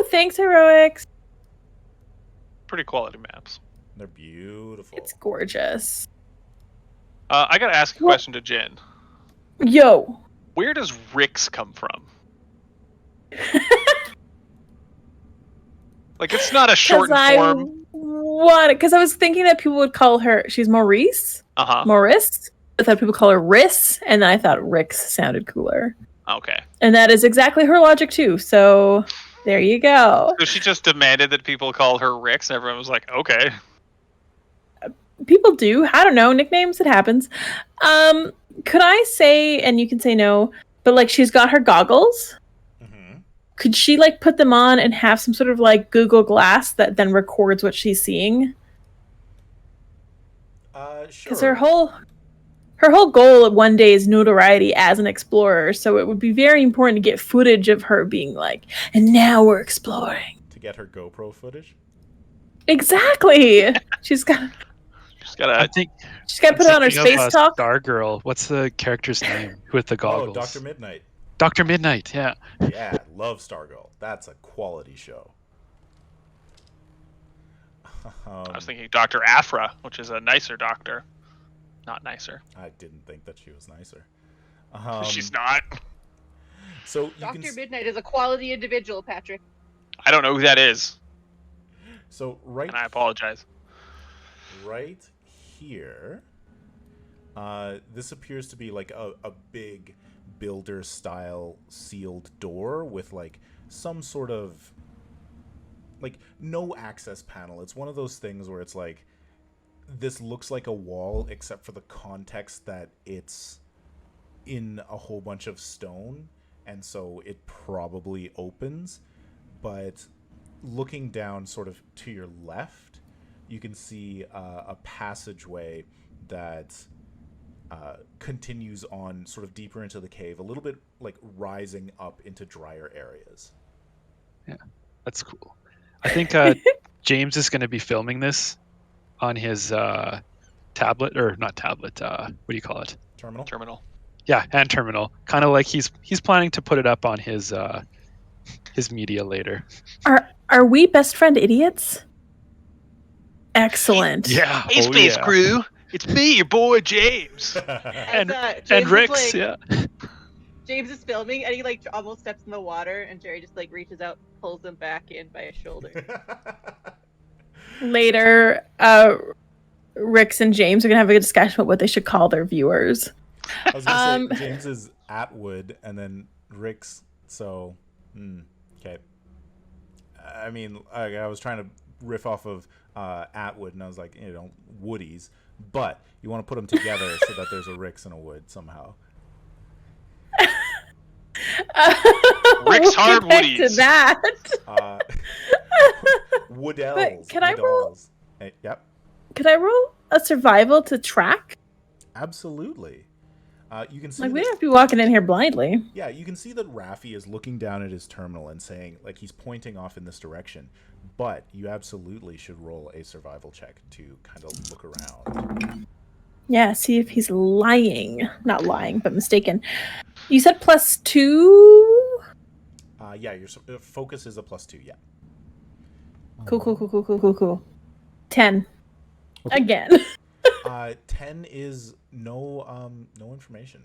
Thanks, Heroics. Pretty quality maps. They're beautiful. It's gorgeous. I gotta ask a question to Jen. Yo. Where does Rhys come from? Like, it's not a short form. Because I was thinking that people would call her, she's Maurice. Maurice. I thought people call her Rhys, and then I thought Rhys sounded cooler. Okay. And that is exactly her logic too. So there you go. So she just demanded that people call her Rhys, and everyone was like, okay. People do. I don't know. Nicknames, it happens. Could I say, and you can say no, but like she's got her goggles. Could she like put them on and have some sort of like Google Glass that then records what she's seeing? Sure. Because her whole goal one day is notoriety as an explorer, so it would be very important to get footage of her being like, and now we're exploring. To get her GoPro footage? Exactly. She's got to put it on her space talk. Stargirl. What's the character's name with the goggles? Oh, Dr. Midnight. Dr. Midnight, yeah. Yeah, love Stargirl. That's a quality show. I was thinking Dr. Aphra, which is a nicer doctor. Not nicer. I didn't think that she was nicer. She's not. So Dr. Midnight is a quality individual, Patrick. I don't know who that is. So and I apologize. Right here, this appears to be like a big builder style sealed door with like some sort of like no access panel. It's one of those things where it's like, this looks like a wall except for the context that it's in a whole bunch of stone, and so it probably opens. But looking down sort of to your left, you can see a passageway that continues on sort of deeper into the cave, a little bit like rising up into drier areas. Yeah, that's cool. I think James is going to be filming this on his tablet, or not tablet, what do you call it? Terminal. Yeah, and terminal. Kind of like he's planning to put it up on his media later. Are we best friend idiots? Excellent. Yeah. Hey, Space Crew. It's me, your boy James. and Rhys, yeah. James is filming, and he like almost steps in the water, and Jerry just like reaches out, pulls him back in by his shoulder. Later, Rix and James are gonna have a discussion about what they should call their viewers. I was gonna say James is Atwood and then Rix. So, okay. I mean, I was trying to riff off of Atwood, and I was like, Woodies. But you want to put them together so that there's a Rix and a Wood somehow. Rick's hard We'll get back woodies. to that. Woodells. But can I roll? Woodalls. Yep. Could I roll a survival to track? Absolutely. You can see Like, we that- don't have to be walking in here blindly. Yeah, you can see that Raffi is looking down at his terminal and saying, like, he's pointing off in this direction. But you absolutely should roll a survival check to kind of look around. Yeah, see if he's lying. Not lying, but mistaken. You said +2? Yeah, your focus is a +2, yeah. Cool. 10. Okay. Again. 10 is no information.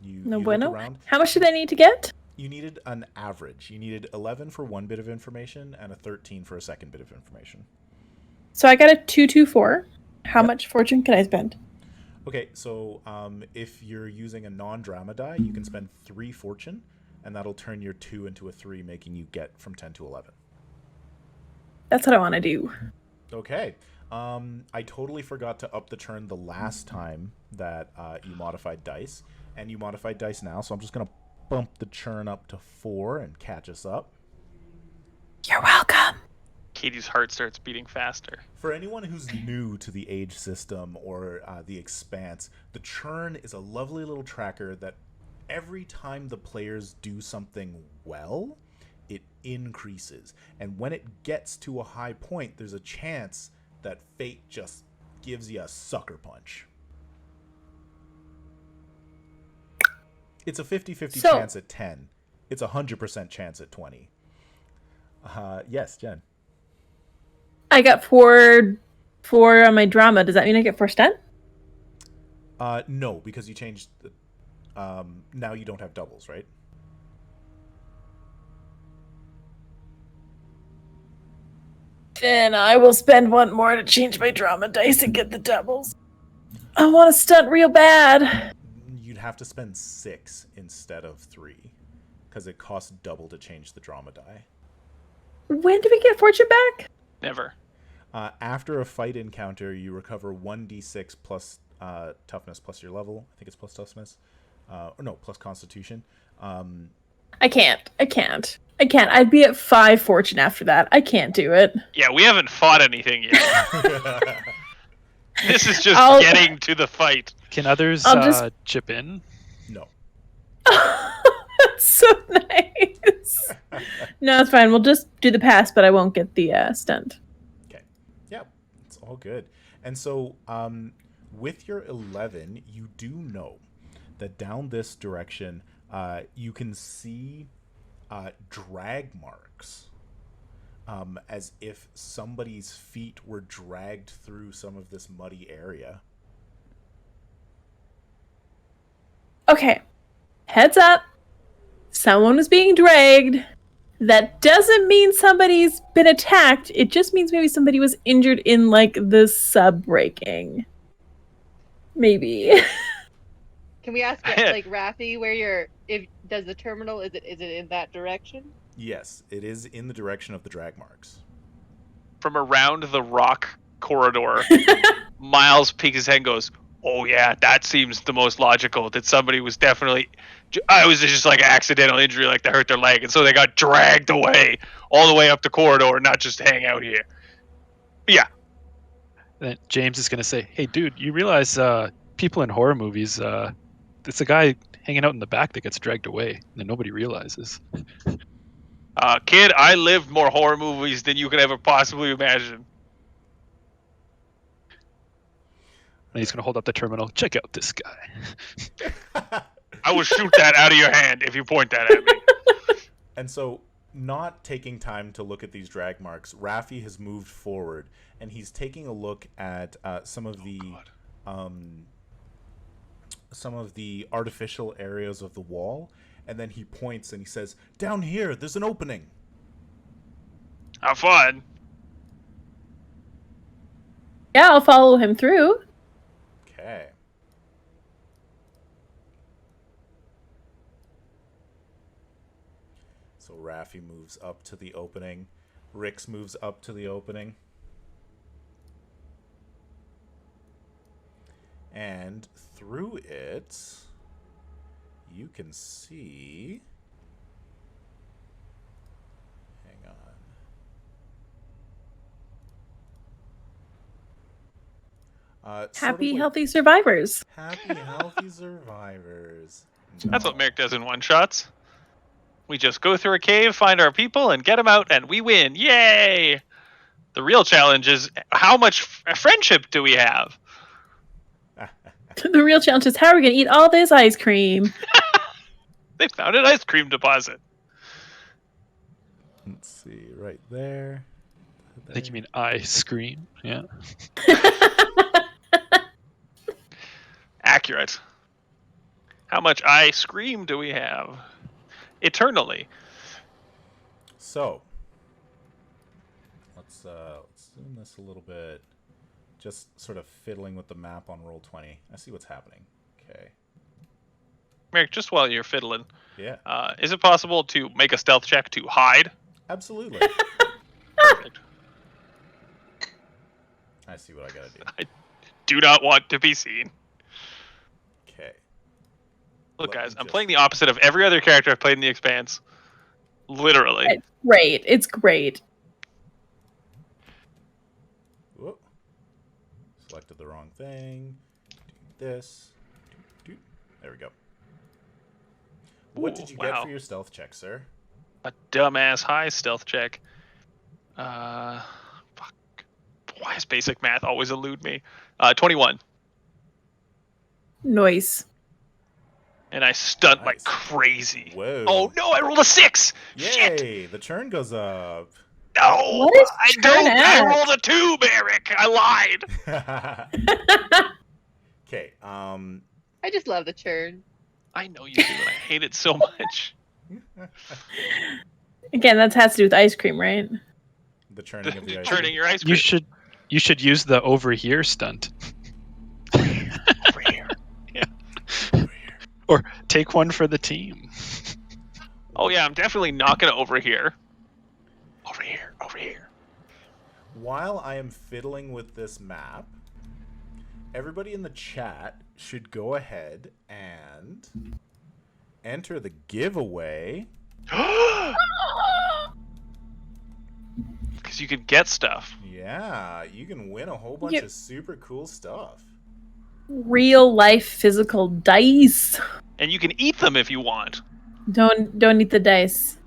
You No look bueno. around. How much did I need to get? You needed an average. You needed 11 for one bit of information and a 13 for a second bit of information. So I got a 224. How Yep. much fortune can I spend? Okay, so if you're using a non-drama die, you can spend 3 fortune, and that'll turn your 2 into a 3, making you get from 10 to 11. That's what I want to do. Okay. I totally forgot to up the turn the last time that you modified dice, and you modified dice now, so I'm just going to bump the churn up to 4 and catch us up. You're welcome. Katie's heart starts beating faster. For anyone who's new to the age system or the Expanse, the churn is a lovely little tracker that every time the players do something well, it increases. And when it gets to a high point, there's a chance that fate just gives you a sucker punch. It's a 50-50 chance at 10. It's a 100% chance at 20. Yes, Jen. I got 4 on my drama. Does that mean I get 4 stun? No, because you changed the... now you don't have doubles, right? Then I will spend 1 more to change my drama dice and get the doubles. I want to stunt real bad. You'd have to spend 6 instead of 3, because it costs double to change the drama die. When do we get fortune back? Never. After a fight encounter, you recover 1d6 plus toughness plus your level. I think it's plus toughness. Or no, plus constitution. I can't. I'd be at 5 fortune after that. I can't do it. Yeah, we haven't fought anything yet. This is just getting to the fight. Can others just- chip in? No. That's so nice. No, it's fine. We'll just do the pass, but I won't get the stunt. Okay. Yeah, it's all good. And so with your 11, you do know that down this direction, you can see drag marks, as if somebody's feet were dragged through some of this muddy area. Okay. Heads up. Someone was being dragged. That doesn't mean somebody's been attacked. It just means maybe somebody was injured in, like, the sub breaking. Maybe. Can we ask, like, Raffi, where does the terminal, is it in that direction? Yes, it is in the direction of the drag marks. From around the rock corridor, Miles peeks his head and goes, "Oh yeah, that seems the most logical. That somebody was definitely... I was just like accidental injury, like they hurt their leg, and so they got dragged away all the way up the corridor, not just hang out here." But yeah. Then James is going to say, "Hey, dude, you realize people in horror movies, it's a guy hanging out in the back that gets dragged away, and nobody realizes." Kid, I lived more horror movies than you could ever possibly imagine. And he's going to hold up the terminal. "Check out this guy." I will shoot that out of your hand if you point that at me. And so, not taking time to look at these drag marks, Raffi has moved forward, and he's taking a look at some of the some of the artificial areas of the wall, and then he points and he says, "Down here, there's an opening." Have fun. Yeah, I'll follow him through. Okay. So Raffi moves up to the opening. Rhys moves up to the opening. And through it, you can see... Hang on. Sort of Happy, like healthy survivors. happy, healthy survivors. That's what No. Merrick does in one-shots. We just go through a cave, find our people, and get them out, and we win. Yay! The real challenge is how much friendship do we have? The real challenge is how are we going to eat all this ice cream? They found an ice cream deposit. Let's see, right there. I think you mean I scream. Yeah. Accurate. How much ice cream do we have? Eternally. So, let's zoom this a little bit. Just sort of fiddling with the map on Roll20. I see what's happening. Okay. Merrick, just while you're fiddling, Yeah, is it possible to make a stealth check to hide? absolutely. Perfect. I see what I gotta do. I do not want to be seen. Okay. Look, Let me guys, I'm just- playing the opposite of every other character I've played in The Expanse. Literally. It's great. It's great. Whoop. Selected the wrong thing. Do this. There we go. What Ooh, did you wow. get for your stealth check, sir? A dumbass high stealth check. Fuck. Why does basic math always elude me? 21. Noise. And I stunt like Nice. crazy. Whoa. Oh no, I rolled a 6! Shit! Yay! The turn goes up. No! What is I turn don't! I at? rolled a 2, Merrick! I lied! Okay. I just love the churn. I know you do, and I hate it so much. Again, that has to do with ice cream, right? The churning of the ice Turning cream. your ice cream. You should use the over here stunt. over here. Or take one for the team. Oh yeah, I'm definitely not gonna over here. Over here, over here. While I am fiddling with this map, everybody in the chat should go ahead and enter the giveaway. Because you can get stuff. Yeah, you can win a whole bunch Yep. of super cool stuff. Real life physical dice. And you can eat them if you want. Don't eat the dice.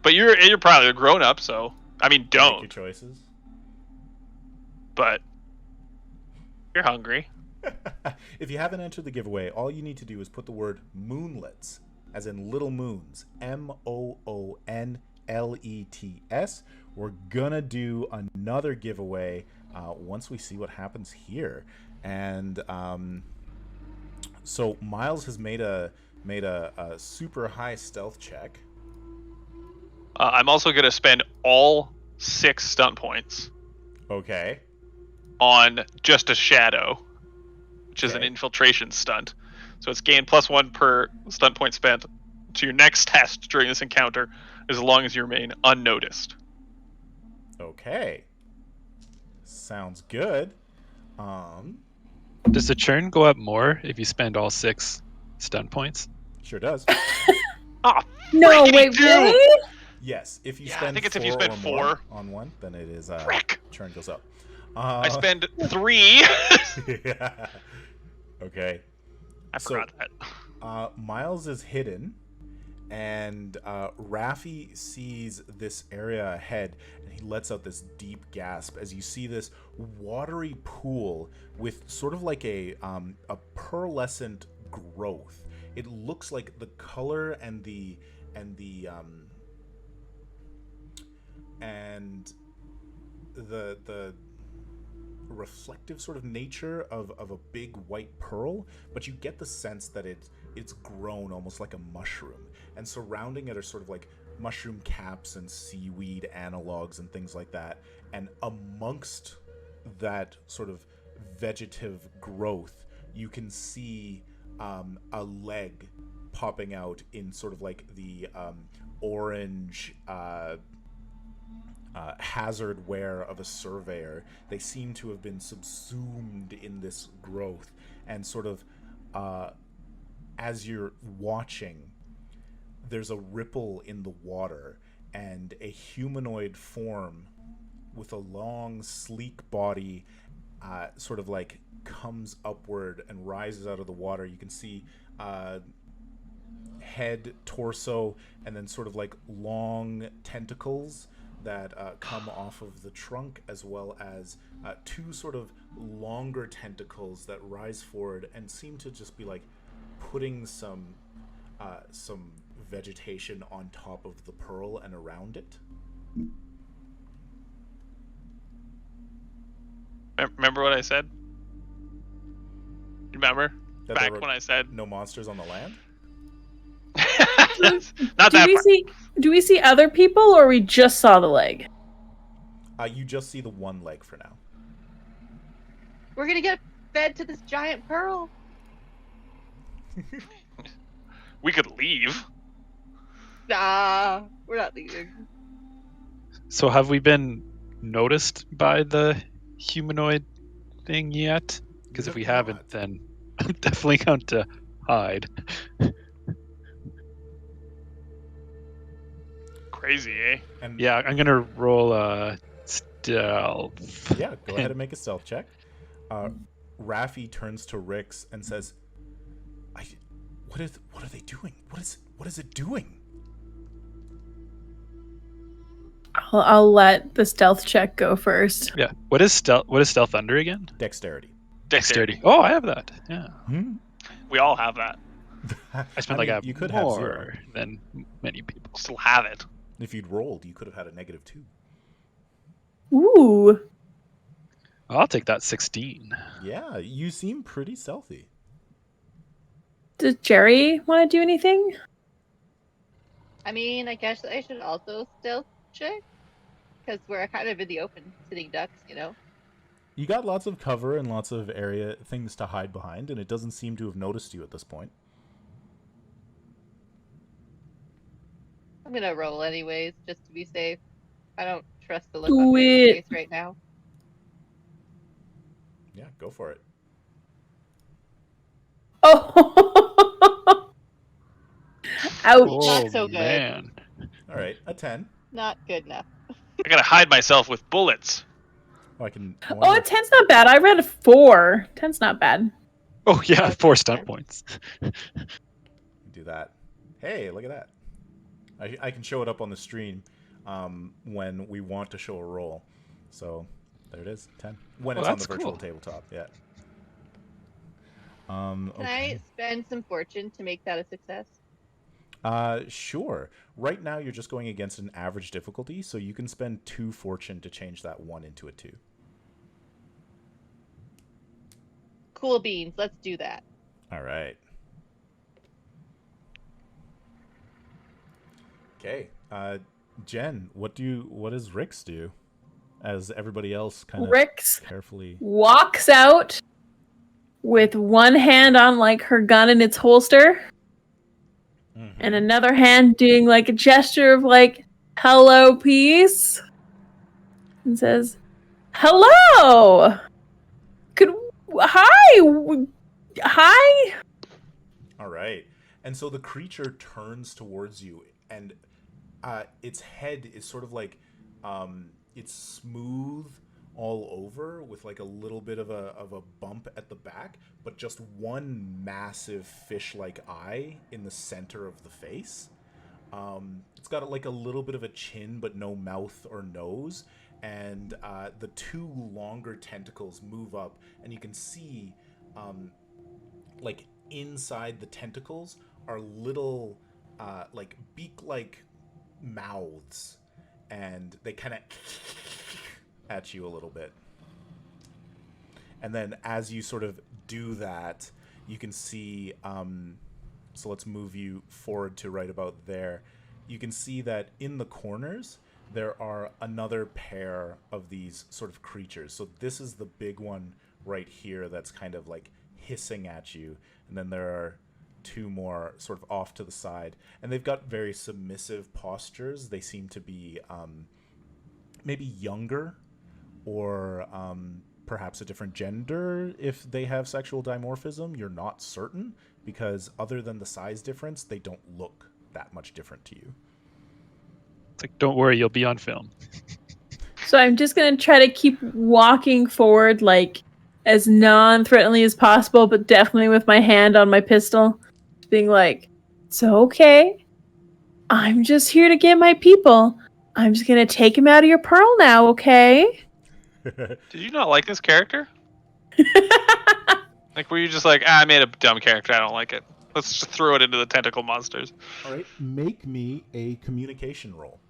But you're probably a grown up, so I mean Make your don't. choices. But you're hungry. If you haven't entered the giveaway, all you need to do is put the word moonlets, as in little moons, MOONLETS. We're gonna do another giveaway once we see what happens here. And so Miles has made a super high stealth check. I'm also gonna spend all 6 stunt points Okay. on just a shadow, which is an Okay. infiltration stunt. So it's gained +1 per stunt point spent to your next test during this encounter, as long as you remain unnoticed. Okay. Sounds good. Does the churn go up more if you spend all 6 stun points? Sure does. Ah, No, Frickety wait, do! really? Yes, if you Yeah, I spend think it's if you 4 spend or more 4. on one, then it is Frick. churn goes up. I spend 3. Yeah. Okay. I So- forgot that. Miles is hidden, and Raffi sees this area ahead, and he lets out this deep gasp as you see this watery pool with sort of like a pearlescent growth. It looks like the color and the reflective sort of nature of a big white pearl, but you get the sense that it's grown almost like a mushroom, and surrounding it are sort of like mushroom caps and seaweed analogs and things like that. And amongst that sort of vegetative growth, you can see a leg popping out in sort of like the orange hazard wear of a surveyor. They seem to have been subsumed in this growth, and sort of as you're watching, there's a ripple in the water, and a humanoid form with a long, sleek body sort of like comes upward and rises out of the water. You can see head, torso, and then sort of like long tentacles that come off of the trunk, as well as two sort of longer tentacles that rise forward and seem to just be like putting some vegetation on top of the pearl and around it. Remember what I said? Remember? That Back there were when I said no monsters on the land? not that part. Do we see other people, or we just saw the leg? You just see the one leg for now. We're gonna get fed to this giant pearl. We could leave. Nah, we're not leaving. So have we been noticed by the humanoid thing yet? Because if we haven't, then I'm definitely going to hide. Crazy, eh? And Yeah, I'm gonna roll stealth. yeah, go ahead and make a stealth check. Raffi turns to Rix and says, what are they doing? What is it doing? I'll let the stealth check go first. Yeah. What is stealth under again? Dexterity. Dexterity. Oh, I have that. Yeah. We all have that. I spent like you could more have 0. than many people. Still have it. If you'd rolled, you could have had a -2. Ooh. I'll take that 16. Yeah, you seem pretty stealthy. Does Jerry want to do anything? I mean, I guess I should also stealth check, because we're kind of in the open, sitting ducks, you know? You got lots of cover and lots of things to hide behind, and it doesn't seem to have noticed you at this point. I'm gonna roll anyways, just to be safe. I don't trust the look Do on my it. face right now. Yeah, go for it. Oh. Ouch. Not so good. Man. All right, a 10. Not good enough. I gotta hide myself with bullets. Oh, I can. Oh, a 10's not bad. I read a 4. 10's not bad. Oh yeah, 4 stunt points. Do that. Hey, look at that. I can show it up on the stream when we want to show a roll. So there it is, 10. When Oh, it's on the that's virtual cool. tabletop, yeah. Can I spend some fortune to make that a success? Sure. Right now you're just going against an average difficulty, so you can spend 2 fortune to change that 1 into a 2. Cool beans, let's do that. All right. Okay. Jen, what does Rix do? As everybody else kind of Rix carefully walks out with one hand on like her gun in its holster, and another hand doing like a gesture of like hello peace, and says hello. Hi. All right. And so the creature turns towards you, and its head is sort of like it's smooth all over with like a little bit of a bump at the back, but just one massive fish-like eye in the center of the face. It's got like a little bit of a chin, but no mouth or nose. And the 2 longer tentacles move up, and you can see like inside the tentacles are little like beak-like mouths, and they kind of at you a little bit. And then as you sort of do that, you can see, so let's move you forward to right about there. You can see that in the corners, there are another pair of these sort of creatures. So this is the big one right here that's kind of like hissing at you. And then there are two more sort of off to the side. And they've got very submissive postures. They seem to be maybe younger or perhaps a different gender if they have sexual dimorphism. You're not certain because other than the size difference, they don't look that much different to you. It's like, don't worry, you'll be on film. So I'm just going to try to keep walking forward, like, as non-threateningly as possible, but definitely with my hand on my pistol. Being like, it's okay. I'm just here to get my people. I'm just going to take him out of your pearl now, okay? Did you not like this character? Like, were you just like, I made a dumb character, I don't like it. Let's just throw it into the tentacle monsters. All right, make me a communication roll.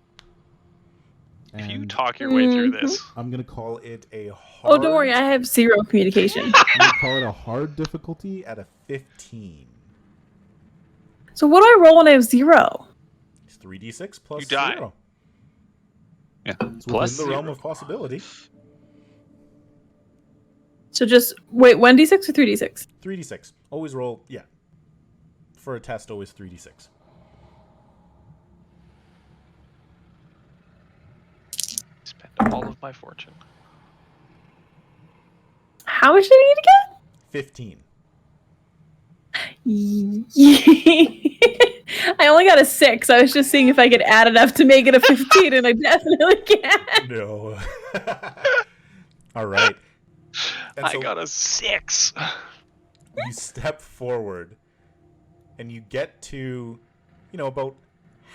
If you And talk your way through this. I'm going to call it a hard... Oh, don't worry, I have 0 communication. I'm going to call it a hard difficulty at a 15. So what do I roll when I have 0? It's 3d6 plus You die. 0. Yeah. It's Plus within the realm 0. of possibility. So just, wait, 1d6 or 3d6? 3d6. Always roll, yeah. For a test, always 3d6. Spend all of my fortune. How much did I need to 15. get? I only got a 6. I was just seeing if I could add enough to make it a 15, and I definitely can't. No. All right. And I so got a 6. you step forward, and you get to, about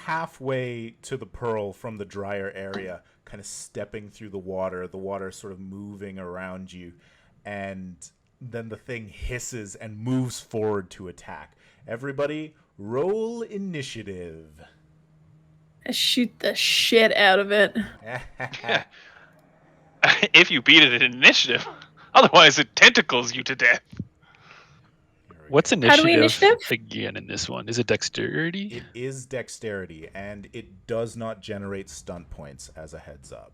halfway to the pearl from the drier area, kind of stepping through the water sort of moving around you, and then the thing hisses and moves forward to attack. Everybody, roll initiative. I shoot the shit out of it. If you beat it in initiative. Otherwise, it tentacles you to death. What's How do initiative, we initiative? again in this one? Is it dexterity? It is dexterity, and it does not generate stunt points as a heads up.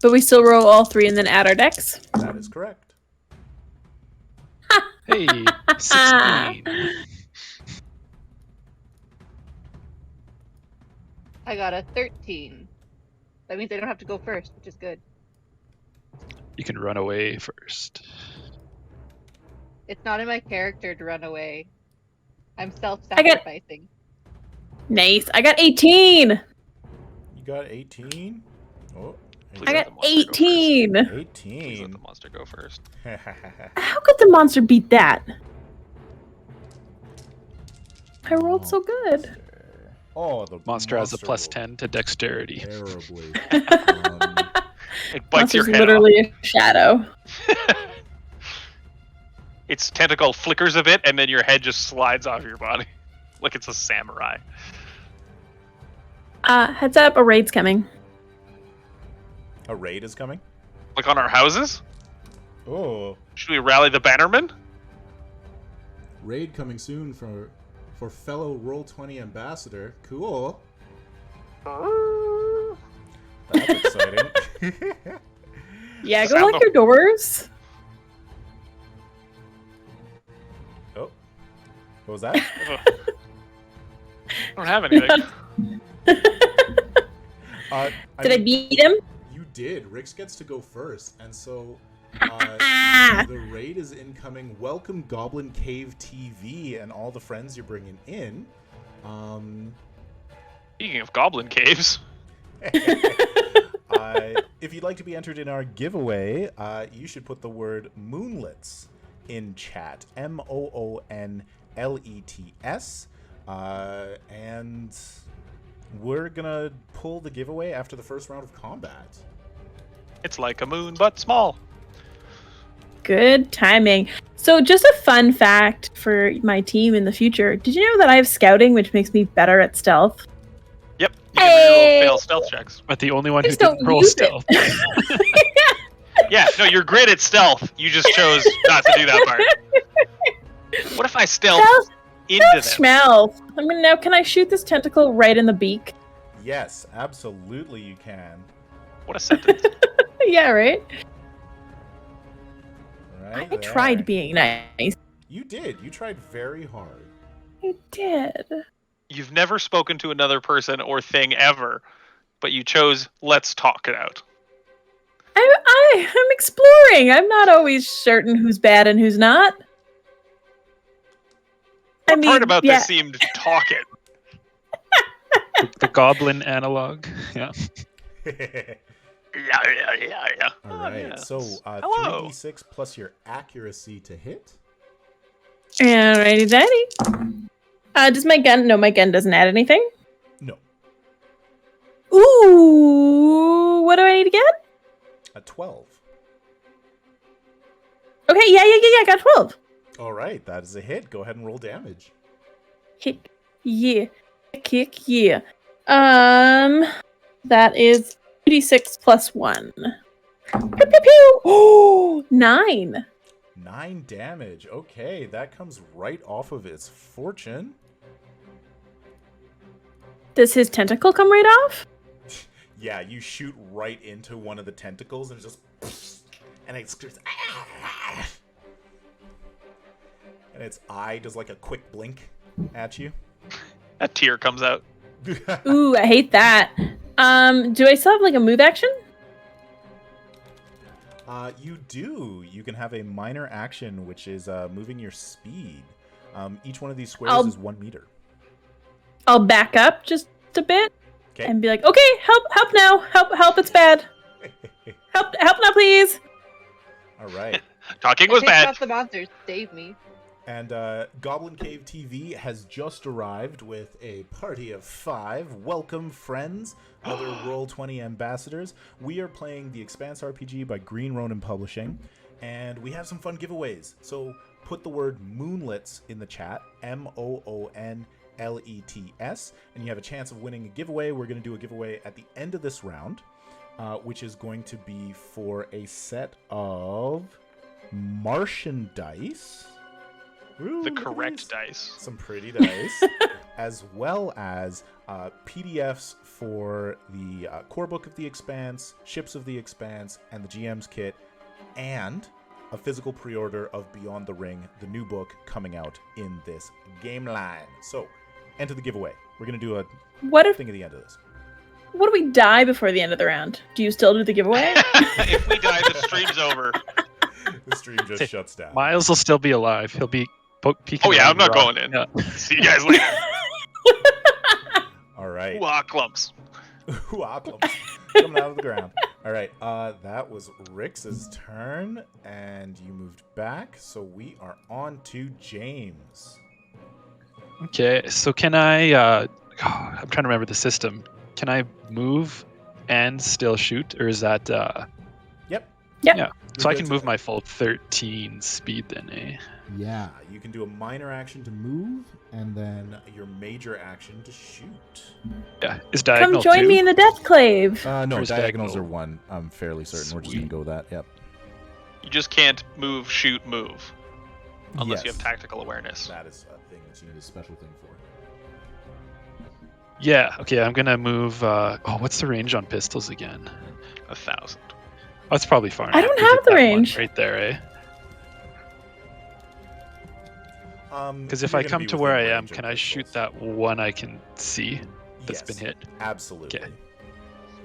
But we still roll all 3 and then add our dex? That is correct. Hey, 16. I got a 13. That means I don't have to go first, which is good. You can run away first. It's not in my character to run away. I'm self-sacrificing. Nice. I got 18. You got 18? Oh, I got 18. Please let 18. the monster go first. How could the monster beat that? I rolled so good. Oh, the Monster has a plus rolled 10 to dexterity. terribly. It bites your Monster's head literally a shadow. off. Its tentacle flickers a bit, and then your head just slides off your body. Like it's a samurai. Heads up, a raid's coming. A raid is coming? Like on our houses? Oh, Should we rally the bannermen? raid coming soon for fellow Roll20 ambassador. Cool. That's exciting. Yeah, go Sound lock your doors. Oh, what was that? I don't have anything. Did I beat him? You did. Rix gets to go first, and so the raid is incoming. Welcome, Goblin Cave TV, and all the friends you're bringing in. Speaking of goblin caves, If you'd like to be entered in our giveaway, you should put the word Moonlets in chat. MOONLETS. And we're gonna pull the giveaway after the first round of combat. it's like a moon but small. Good timing. So just a fun fact for my team in the future. Did you know that I have scouting, which makes me better at stealth? Yep, you can reroll fail stealth checks. But the only one I who just don't didn't roll use stealth. it. Yeah, no, you're great at stealth. You just chose not to do that part. What if I stealth into them? Smell. I mean, now can I shoot this tentacle right in the beak? Yes, absolutely you can. What a sentence. Yeah, right? Right I there. tried being nice. You did. You tried very hard. I did. You've never spoken to another person or thing ever, but you chose let's talk it out. I'm exploring. I'm not always certain who's bad and who's not. What part about this seemed talking? The goblin analog. Yeah. Yeah. All right. yeah. So Hello. 3d6 plus your accuracy to hit. Alrighty, daddy. Does my gun? No, my gun doesn't add anything. No. Ooh, what do I need to get? A 12. Okay, yeah. I got 12. All right. That is a hit. Go ahead and roll damage. Kick, yeah. Kick, yeah. That is 2d6 plus 1. Pew, pew, pew. Oh, 9. 9 damage. Okay, that comes right off of its fortune. Does his tentacle come right off? Yeah, you shoot right into one of the tentacles and it just... And it screams... And its eye does like a quick blink at you. A tear comes out. Ooh, I hate that. Do I still have like a move action? You do. You can have a minor action, which is moving your speed. Each one of these squares is 1 meter. I'll back up just a bit Okay. and be like, okay, help now. Help, it's bad. Help now, please. All right. Talking was Pick bad. up the monsters. Save me. And Goblin Cave TV has just arrived with a party of 5. Welcome, friends, other Roll20 ambassadors. We are playing the Expanse RPG by Green Ronin Publishing, and we have some fun giveaways. So put the word Moonlets in the chat, Moonlets, and you have a chance of winning a giveaway. We're going to do a giveaway at the end of this round, which is going to be for a set of Martian dice. Ooh, The look at correct these. dice. Some pretty dice, as well as PDFs for the core book of the Expanse, Ships of the Expanse, and the GM's kit, and a physical pre-order of Beyond the Ring, the new book coming out in this game line. So, enter the giveaway. We're going to do a What if thing at the end of this. we die before the end of the round? Do you still do the giveaway? If we die, the stream's over. The stream just shuts down. Miles will still be alive. He'll be peeking. Oh yeah, I'm around not the going in. rock. Yeah. See you guys later. All right. Wah, clumps. Coming out of the ground. All right, that was Rix's turn, and you moved back, so we are on to James. Okay, so can I? I'm trying to remember the system. Can I move and still shoot, or is that? Yep. Yeah. So I You're can good move to- my full 13 speed then, eh? Yeah, you can do a minor action to move, and then your major action to shoot. Yeah. Is diagonal Come join too? me in the Death Clave. No, Where's diagonals diagonal? are 1. I'm fairly certain we're just going to Sweet. go with that. Yep. You just can't move, shoot, move. Unless you Yes. have tactical awareness. That is a thing that you need a special thing for. Yeah. Okay. I'm gonna move. What's the range on pistols again? 1,000. Oh, it's probably far. I enough don't to have hit the that one range. right there, eh? Because if you're I gonna come be to where I within am, range of can I shoot pistols. that one I can see that's been Yes, hit? Absolutely. Okay.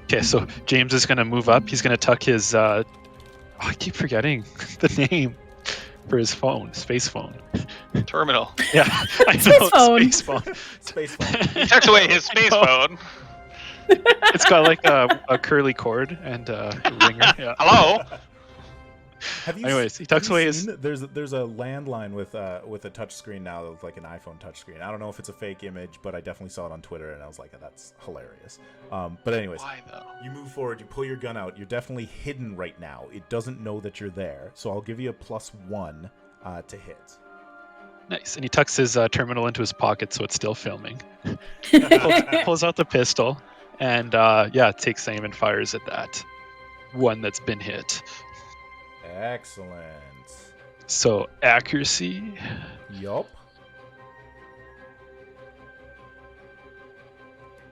Okay, so James is gonna move up. He's gonna tuck his. I keep forgetting the name for his phone, space phone. Terminal. Yeah, I Space know, phone. space phone. Space phone. He tucks away his space I know. phone. It's got like a curly cord and a ringer. Yeah. Hello? Have you Anyways, he have tucks you away his. seen- There's a landline with a touchscreen now, with like an iPhone touchscreen. I don't know if it's a fake image, but I definitely saw it on Twitter, and I was like, that's hilarious. But anyways, Why though? you move forward, you pull your gun out. You're definitely hidden right now. It doesn't know that you're there, so I'll give you a +1 to hit. Nice, and he tucks his terminal into his pocket so it's still filming. Pulls out the pistol, and takes aim and fires at that one that's been hit. Excellent. So accuracy. Yup.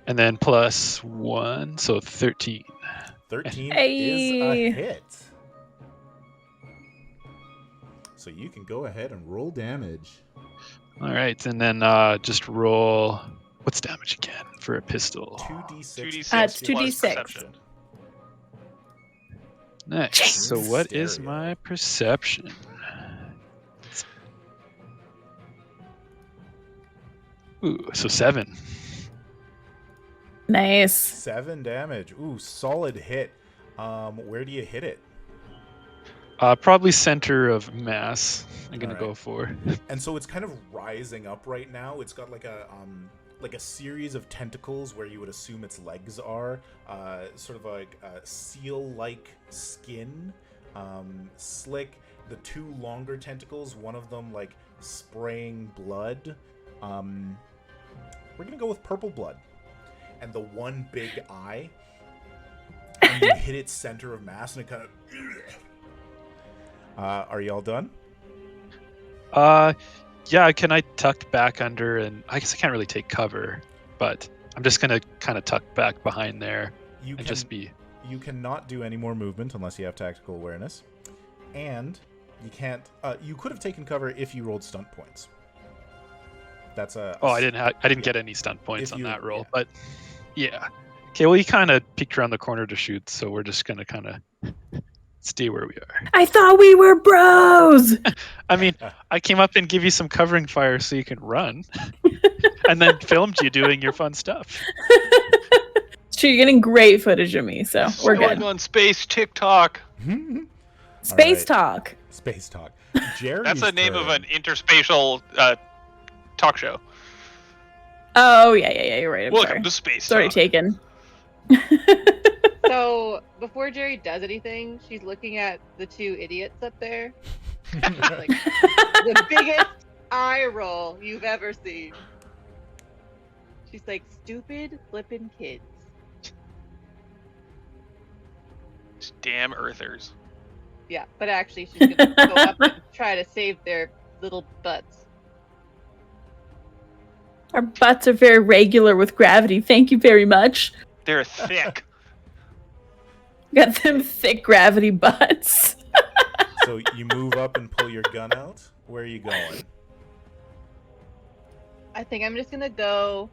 And then +1, so 13. 13 is Hey. a hit. So you can go ahead and roll damage. All right, and then just roll. What's damage again for a pistol? 2d6. 2d6 It's plus 2d6. perception. Nice. So what is Stereo. my perception? Ooh, so 7. Nice. 7 damage. Ooh, solid hit. Where do you hit it? Probably center of mass. I'm gonna Alright. go for. And so it's kind of rising up right now. It's got like a series of tentacles where you would assume its legs are, sort of like a seal-like skin, slick. The 2 longer tentacles, one of them like spraying blood. We're gonna go with purple blood, and the one big eye. And you hit its center of mass, and it kind of. Are y'all done? Yeah. Can I tuck back under? And I guess I can't really take cover, but I'm just gonna kind of tuck back behind there You and can just be. You cannot do any more movement unless you have tactical awareness, and you can't. You could have taken cover if you rolled stunt points. That's a. Oh, I didn't get any stunt points If on you- that roll, yeah. but yeah. Okay, well, he kind of peeked around the corner to shoot, so we're just gonna kind of stay where we are. I thought we were bros. I mean, I came up and give you some covering fire so you can run, and then filmed you doing your fun stuff. It's true, you're getting great footage of me, so we're Going good. on space TikTok. Space Alright. talk. Space talk. Jerry's That's the name of turn. an interspatial talk show. Oh yeah, you're right. I'm Welcome sorry. to Space It's already Talk. taken. So before Jerry does anything, she's looking at the 2 idiots up there. Like the biggest eye roll you've ever seen. She's like, stupid flippin' kids. Damn Earthers. Yeah, but actually she's gonna go up and try to save their little butts. Our butts are very regular with gravity. Thank you very much. They're thick. Got them thick gravity butts. So you move up and pull your gun out. Where are you going? I think I'm just gonna go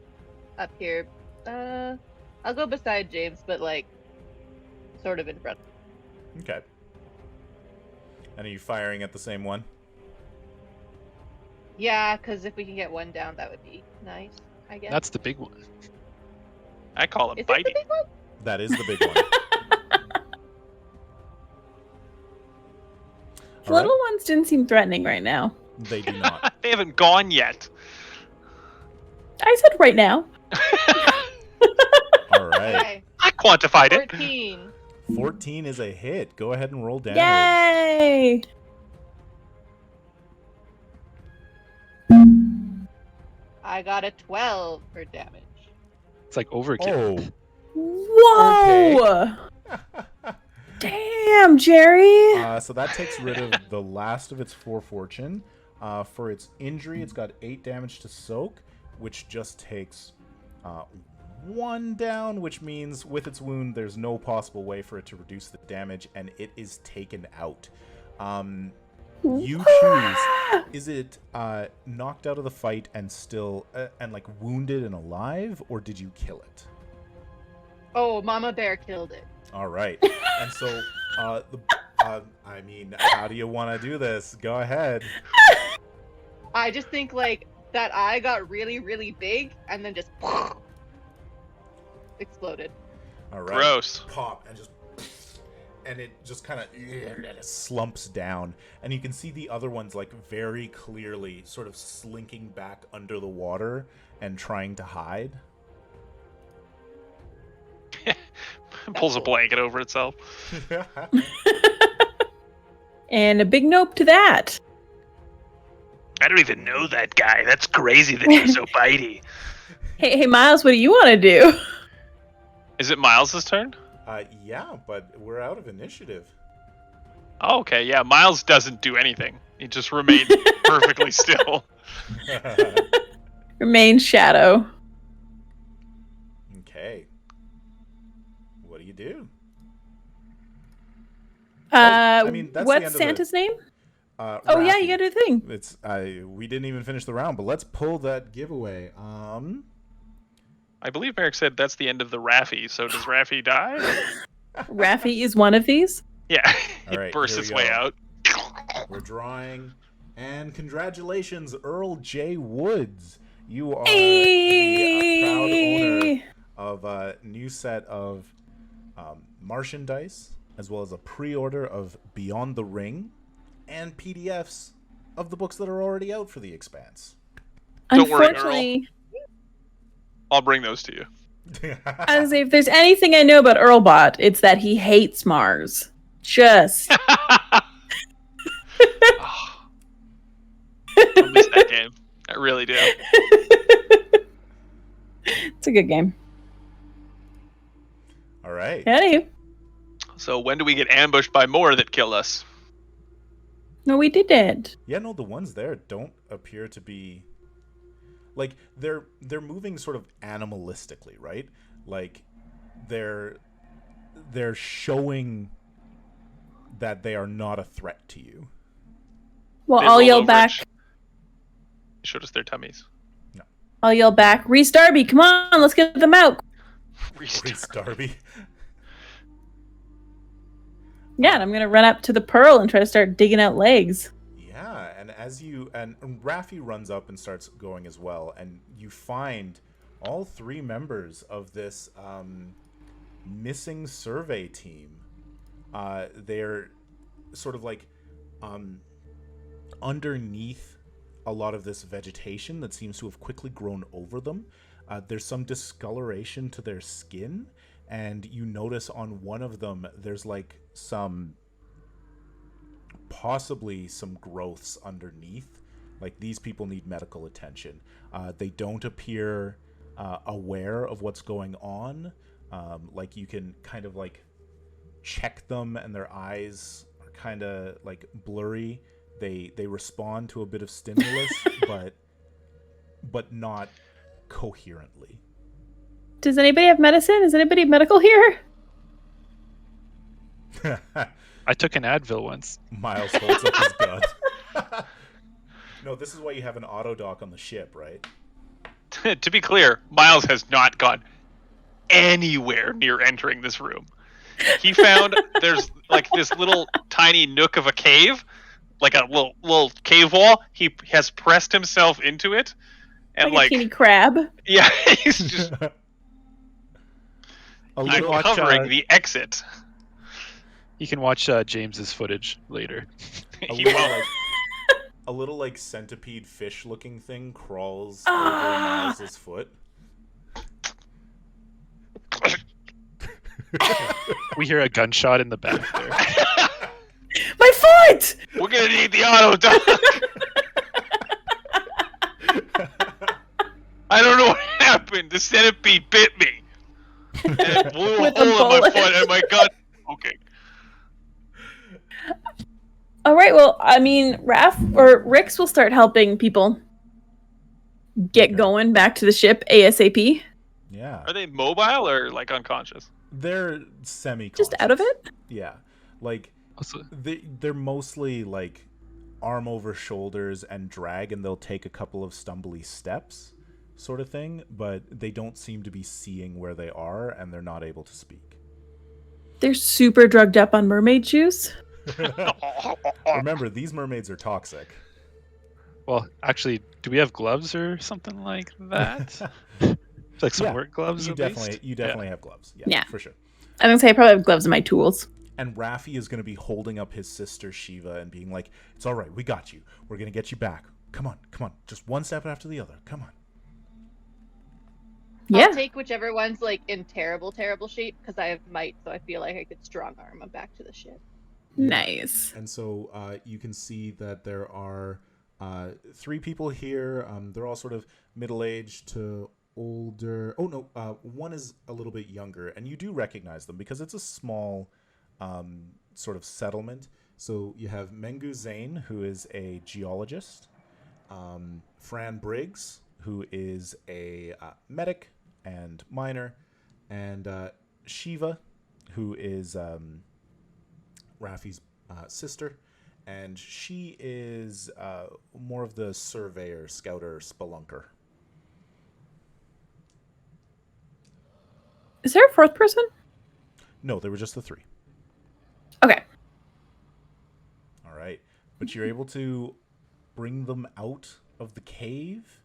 up here. I'll go beside James, but like sort of in front. Okay. And are you firing at the same one? Yeah, because if we can get one down, that would be nice, I guess. That's the big one. I call it Is it the biting. big one? That is the big one. The little ones didn't seem threatening right now. They do not. They haven't gone yet. I said right now. All right. Okay, I quantified it. 14. 14 is a hit. Go ahead and roll damage. Yay! I got a 12 for damage. It's like overkill. Oh. Whoa! Damn, Jerry! So that takes rid of the last of its 4 fortune. For its injury, it's got 8 damage to soak, which just takes 1 down, which means with its wound, there's no possible way for it to reduce the damage, and it is taken out. You choose. Is it knocked out of the fight and still, and like wounded and alive, or did you kill it? Oh, Mama Bear killed it. All right. And so, I mean, how do you want to do this? Go ahead. I just think like that eye got really, really big and then just exploded. All right. Gross. Pop and just, and it just kind of slumps down, and you can see the other ones like very clearly sort of slinking back under the water and trying to hide. Pulls a blanket over itself. And a big nope to that. I don't even know that guy. That's crazy that he's so bitey. Hey, Miles, what do you want to do? Is it Miles' turn? Yeah, but we're out of initiative. Oh, okay, yeah. Miles doesn't do anything. He just remained perfectly still. Remain shadow. Okay. What do you do? That's the end what's of the- Santa's name? Oh Yeah, you gotta do the thing. It's we didn't even finish the round, but let's pull that giveaway. I believe Merrick said that's the end of the Raffi, so does Raffi die? Raffi is one of these. Yeah. All right, It bursts here its we way go. out. We're drawing, and congratulations, Earl J. Woods. You are the proud owner of a new set of Martian dice, as well as a pre-order of Beyond the Ring, and PDFs of the books that are already out for the Expanse. Don't worry, Unfortunately, I'll bring those to you. I was say, if there's anything I know about Earlbot, it's that he hates Mars. Just. I miss that game. I really do. It's a good game. All right. Anyway, So when do we get ambushed by more that kill us? no, we did it. Yeah, no, the ones there don't appear to be like they're moving sort of animalistically, right? Like they're showing that they are not a threat to you. Well, They I'll rolled yell over back. and showed us their tummies. I'll yell back. Rhys Darby, come on, let's get them out. Rhys Darby. Yeah, and I'm gonna run up to the pearl and try to start digging out legs. Yeah, and as you and Raffi runs up and starts going as well, and you find all three members of this missing survey team. They're sort of like underneath a lot of this vegetation that seems to have quickly grown over them. There's some discoloration to their skin, and you notice on one of them there's like possibly some growths underneath. Like, these people need medical attention. They don't appear aware of what's going on. Like, you can kind of like check them and their eyes are kind of like blurry. They respond to a bit of stimulus, but not coherently. Does anybody have medicine? Is anybody medical here? I took an Advil once. Miles holds up his gun. No, this is why you have an auto dock on the ship, right? To be clear, Miles has not gone anywhere near entering this room. He found there's like this little tiny nook of a cave, like a little cave wall. He has pressed himself into it, and Like a teeny crab. yeah, he's just You can watch, uncovering the exit. You can watch James's footage later. He won't. A little like centipede fish looking thing crawls over Miles's foot. We hear a gunshot in the back there. My foot! We're gonna need the auto dock. I don't know what happened. The centipede bit me, and it blew a With a hole in my bullet. foot, and my gut. Okay. All right, well, I mean, Rix will start helping people get going back to the ship ASAP. Yeah. Are they mobile or like unconscious? They're semi-conscious. Just out of it? Yeah. Like, Also, they're mostly like arm over shoulders and drag, and they'll take a couple of stumbly steps sort of thing, but they don't seem to be seeing where they are, and they're not able to speak. They're super drugged up on mermaid juice. Remember, these mermaids are toxic. well, actually, do we have gloves or something like that? Like some Yeah, work gloves, You at definitely least? have gloves. Yeah. For sure. I was gonna say I probably have gloves in my tools. And Raffi is going to be holding up his sister Shiva and being like, "It's all right, we got you. We're going to get you back. Come on, just one step after the other. Come on." Yeah. I'll take whichever one's like in terrible shape because I have might, so I feel like I could strong arm them back to the ship. Nice. And so you can see that there are three people here. They're all sort of middle-aged to older. Oh, no, one is a little bit younger. And you do recognize them because it's a small sort of settlement. So you have Mengu Zane, who is a geologist, Fran Briggs, who is a medic and miner, and Shiva, who is Rafi's sister, and she is more of the surveyor, scouter, spelunker. Is there a fourth person? No, there were just the three. Okay. All right. But you're able to bring them out of the cave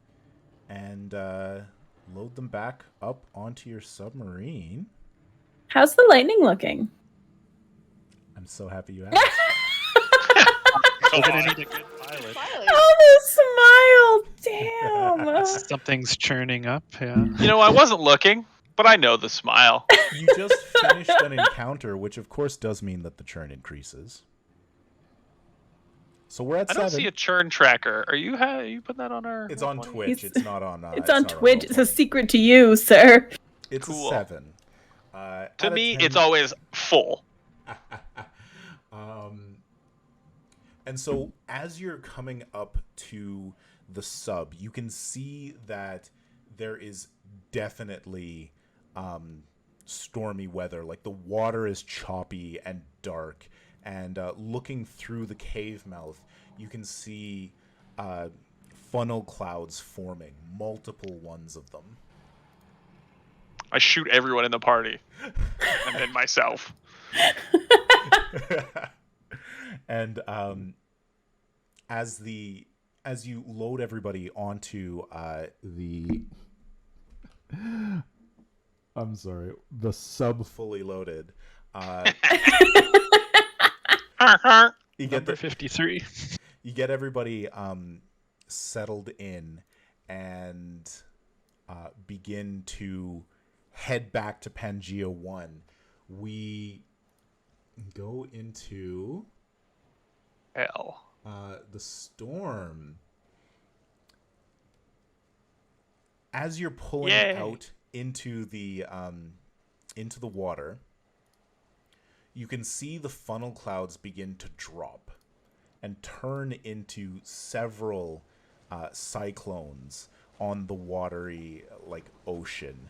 and load them back up onto your submarine. How's the lightning looking? I'm so happy you asked. We're gonna need a good pilot. Oh, the smile! Damn. Something's churning up. Yeah. You know, I wasn't looking, but I know the smile. You just finished an encounter, which of course does mean that the churn increases. So we're at I 7. don't see a churn tracker. Are you putting that on our? It's on Twitch. He's- It's not on. It's on not Twitch. It's a Roll20. secret to you, sir. It's Cool. a 7. To Out of me, 10. it's always full. And so as you're coming up to the sub, you can see that there is definitely stormy weather. Like the water is choppy and dark, and looking through the cave mouth, you can see funnel clouds forming, multiple ones of them. I shoot everyone in the party, and then myself. And as you load everybody onto the the sub fully loaded, you get Number 53. you get everybody settled in and begin to head back to Pangea 1. We go into Hell. the storm. As you're pulling Yay. out into the water, you can see the funnel clouds begin to drop and turn into several cyclones on the watery ocean.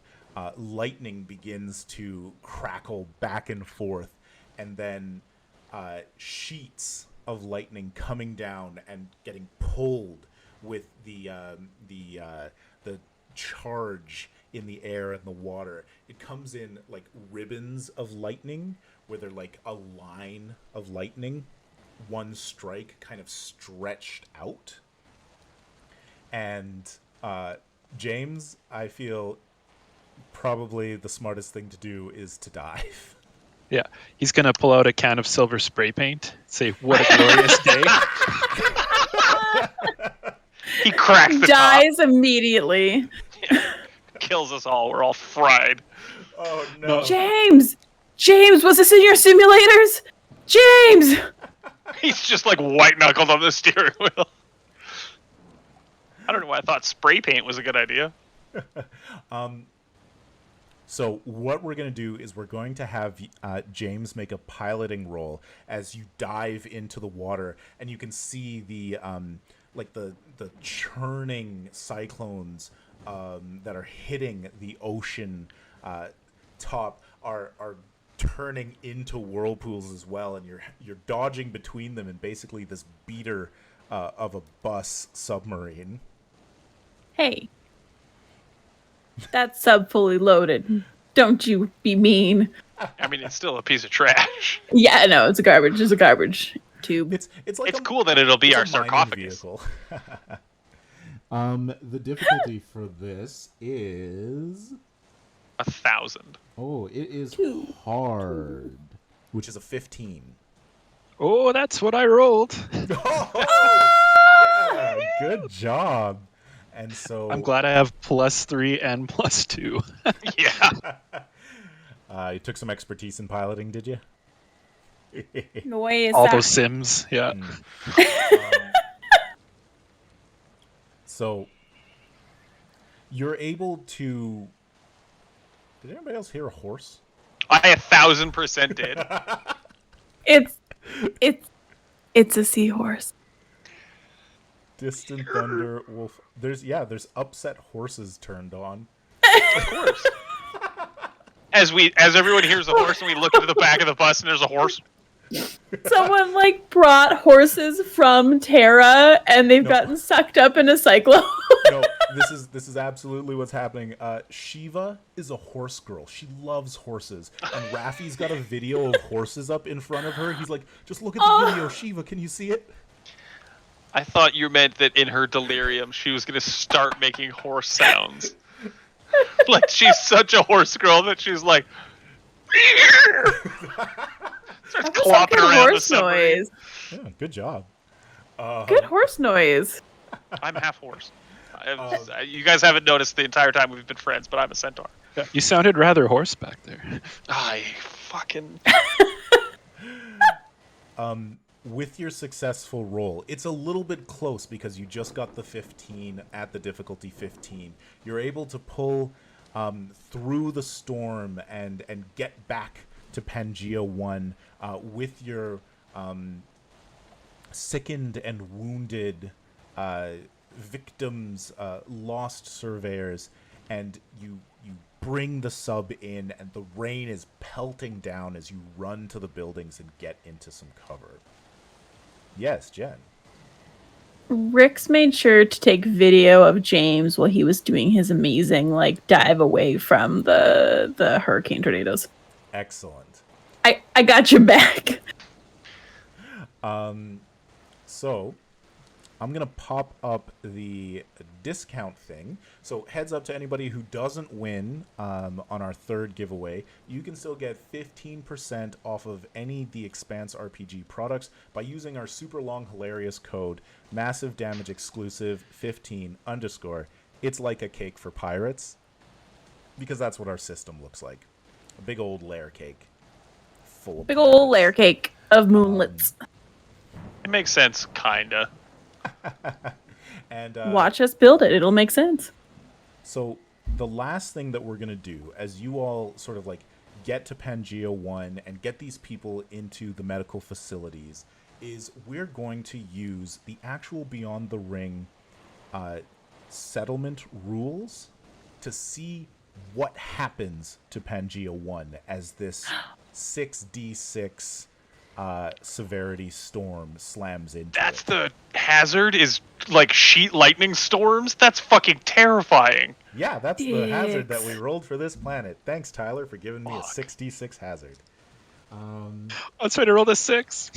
Lightning begins to crackle back and forth, and then sheets of lightning coming down and getting pulled with the charge in the air and the water. It comes in like ribbons of lightning, where they're like a line of lightning, one strike kind of stretched out. And James, I feel probably the smartest thing to do is to dive. Yeah, he's gonna pull out a can of silver spray paint. Say, "What a glorious day!" He cracks the Dies immediately. top. Kills us all. We're all fried. Oh no. James! James, was this in your simulators? James! He's just like white knuckled on the steering wheel. I don't know why I thought spray paint was a good idea. So what we're going to do is we're going to have James make a piloting roll as you dive into the water, and you can see the churning cyclones that are hitting the ocean top are turning into whirlpools as well, and you're dodging between them in basically this beater of a bus submarine. Hey. That's sub fully loaded. Don't you be mean. I mean, it's still a piece of trash. Yeah, no, it's a garbage tube. It's like It's cool that it'll be it's our a mining sarcophagus. vehicle. The difficulty for this is 1,000. it is Two. hard, which is a 15. Oh, that's what I rolled. Yeah, good job. And so I'm glad I have +3 and +2. Yeah. you took some expertise in piloting, did you? The way is All that? those sims, yeah. So you're able to. Did anybody else hear a horse? I 1,000% did. It's It's a seahorse. Distant thunder, wolf. There's upset horses turned on. Of course. As everyone hears a horse and we look into the back of the bus and there's a horse. Someone like brought horses from Terra and they've gotten sucked up in a cyclone. No, this is absolutely what's happening. Shiva is a horse girl. She loves horses. And Raffi's got a video of horses up in front of her. He's like, just look at the video, Shiva, can you see it? I thought you meant that in her delirium she was going to start making horse sounds. Like she's such a horse girl that she's like starts clopping around horse the submarine. noise. Yeah, good job. Good horse noise. I'm half horse. You guys haven't noticed the entire time we've been friends, but I'm a centaur. Yeah, you sounded rather hoarse back there. I fucking... With your successful roll, it's a little bit close because you just got the 15 at the difficulty 15. You're able to pull through the storm and get back to Pangea 1 with your sickened and wounded victims, lost surveyors, and you bring the sub in, and the rain is pelting down as you run to the buildings and get into some cover. Yes, Jen. Rick's made sure to take video of James while he was doing his amazing dive away from the hurricane tornadoes. Excellent. I got your back. So I'm going to pop up the discount thing. So heads up to anybody who doesn't win on our third giveaway. You can still get 15% off of any The Expanse RPG products by using our super long hilarious code, Massive Damage Exclusive 15 _ It's like a cake for pirates. Because that's what our system looks like. A big old layer cake. Full of Big old layer cake of moonlets. It makes sense, kinda. And Watch us build it. It'll make sense. So the last thing that we're going to do, as you all sort of get to Pangea 1 and get these people into the medical facilities, is we're going to use the actual Beyond the Ring settlement rules to see what happens to Pangea 1 as this 6d6 severity storm slams into That's it. the hazard, is sheet lightning storms? That's fucking terrifying. Yeah, that's the hazard that we rolled for this planet. Thanks, Tyler, for giving me a Fuck. 6d6 hazard. Let's try to roll a 6.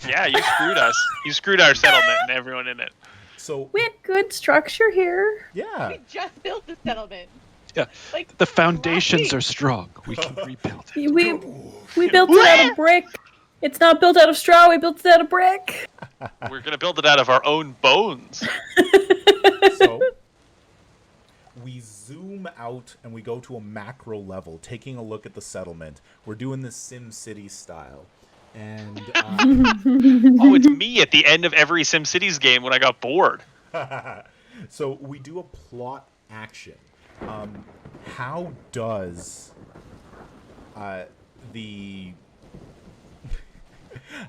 Yeah, you screwed us. You screwed our settlement and everyone in it. So, We had good structure here. yeah. We just built the settlement. Yeah, Like, the foundations last week. are strong. We can rebuild it. We built it out of brick. It's not built out of straw. We built it out of brick. We're gonna build it out of our own bones. So we zoom out and we go to a macro level, taking a look at the settlement. We're doing this Sim City style. And Oh, it's me at the end of every SimCities game when I got bored. so we do a plot action. How does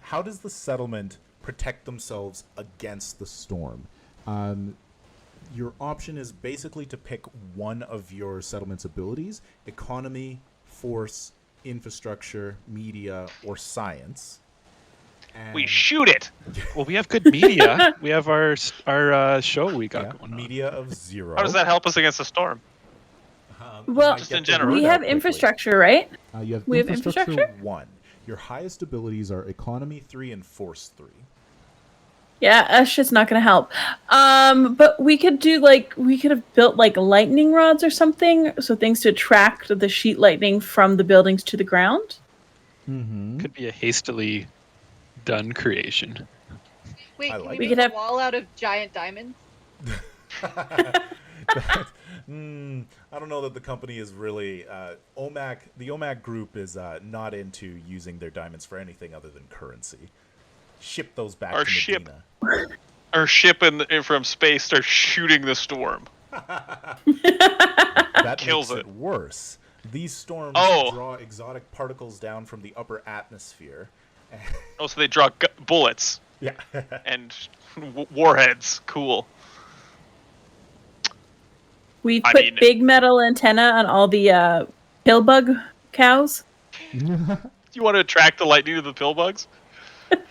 how does the settlement protect themselves against the storm? Your option is basically to pick one of your settlement's abilities: economy, force, infrastructure, media, or science. And We shoot it. Well, we have good media. We have our show we got going on. media of 0. How does that help us against the storm? You Well, might Just get in the general. word We out have quickly. infrastructure, right? You have We have infrastructure infrastructure? 1. Your highest abilities are economy 3 and force 3. Yeah, that shit's not gonna help. But we could do we could have built lightning rods or something, so things to attract the sheet lightning from the buildings to the ground. Mm-hmm. Could be a hastily done creation. Wait, I can like we it. We make could a have- wall out of giant diamonds? I don't know that the company is really the OMAC group is not into using their diamonds for anything other than currency. Ship those back Our to ship. Medina. Our ship from space starts shooting the storm. That Kills makes it. it worse. These storms Oh. draw exotic particles down from the upper atmosphere. Oh, so they draw bullets. Yeah. And warheads. Cool. We I put mean- big metal antenna on all the pillbug cows. You want to attract the lightning to the pillbugs?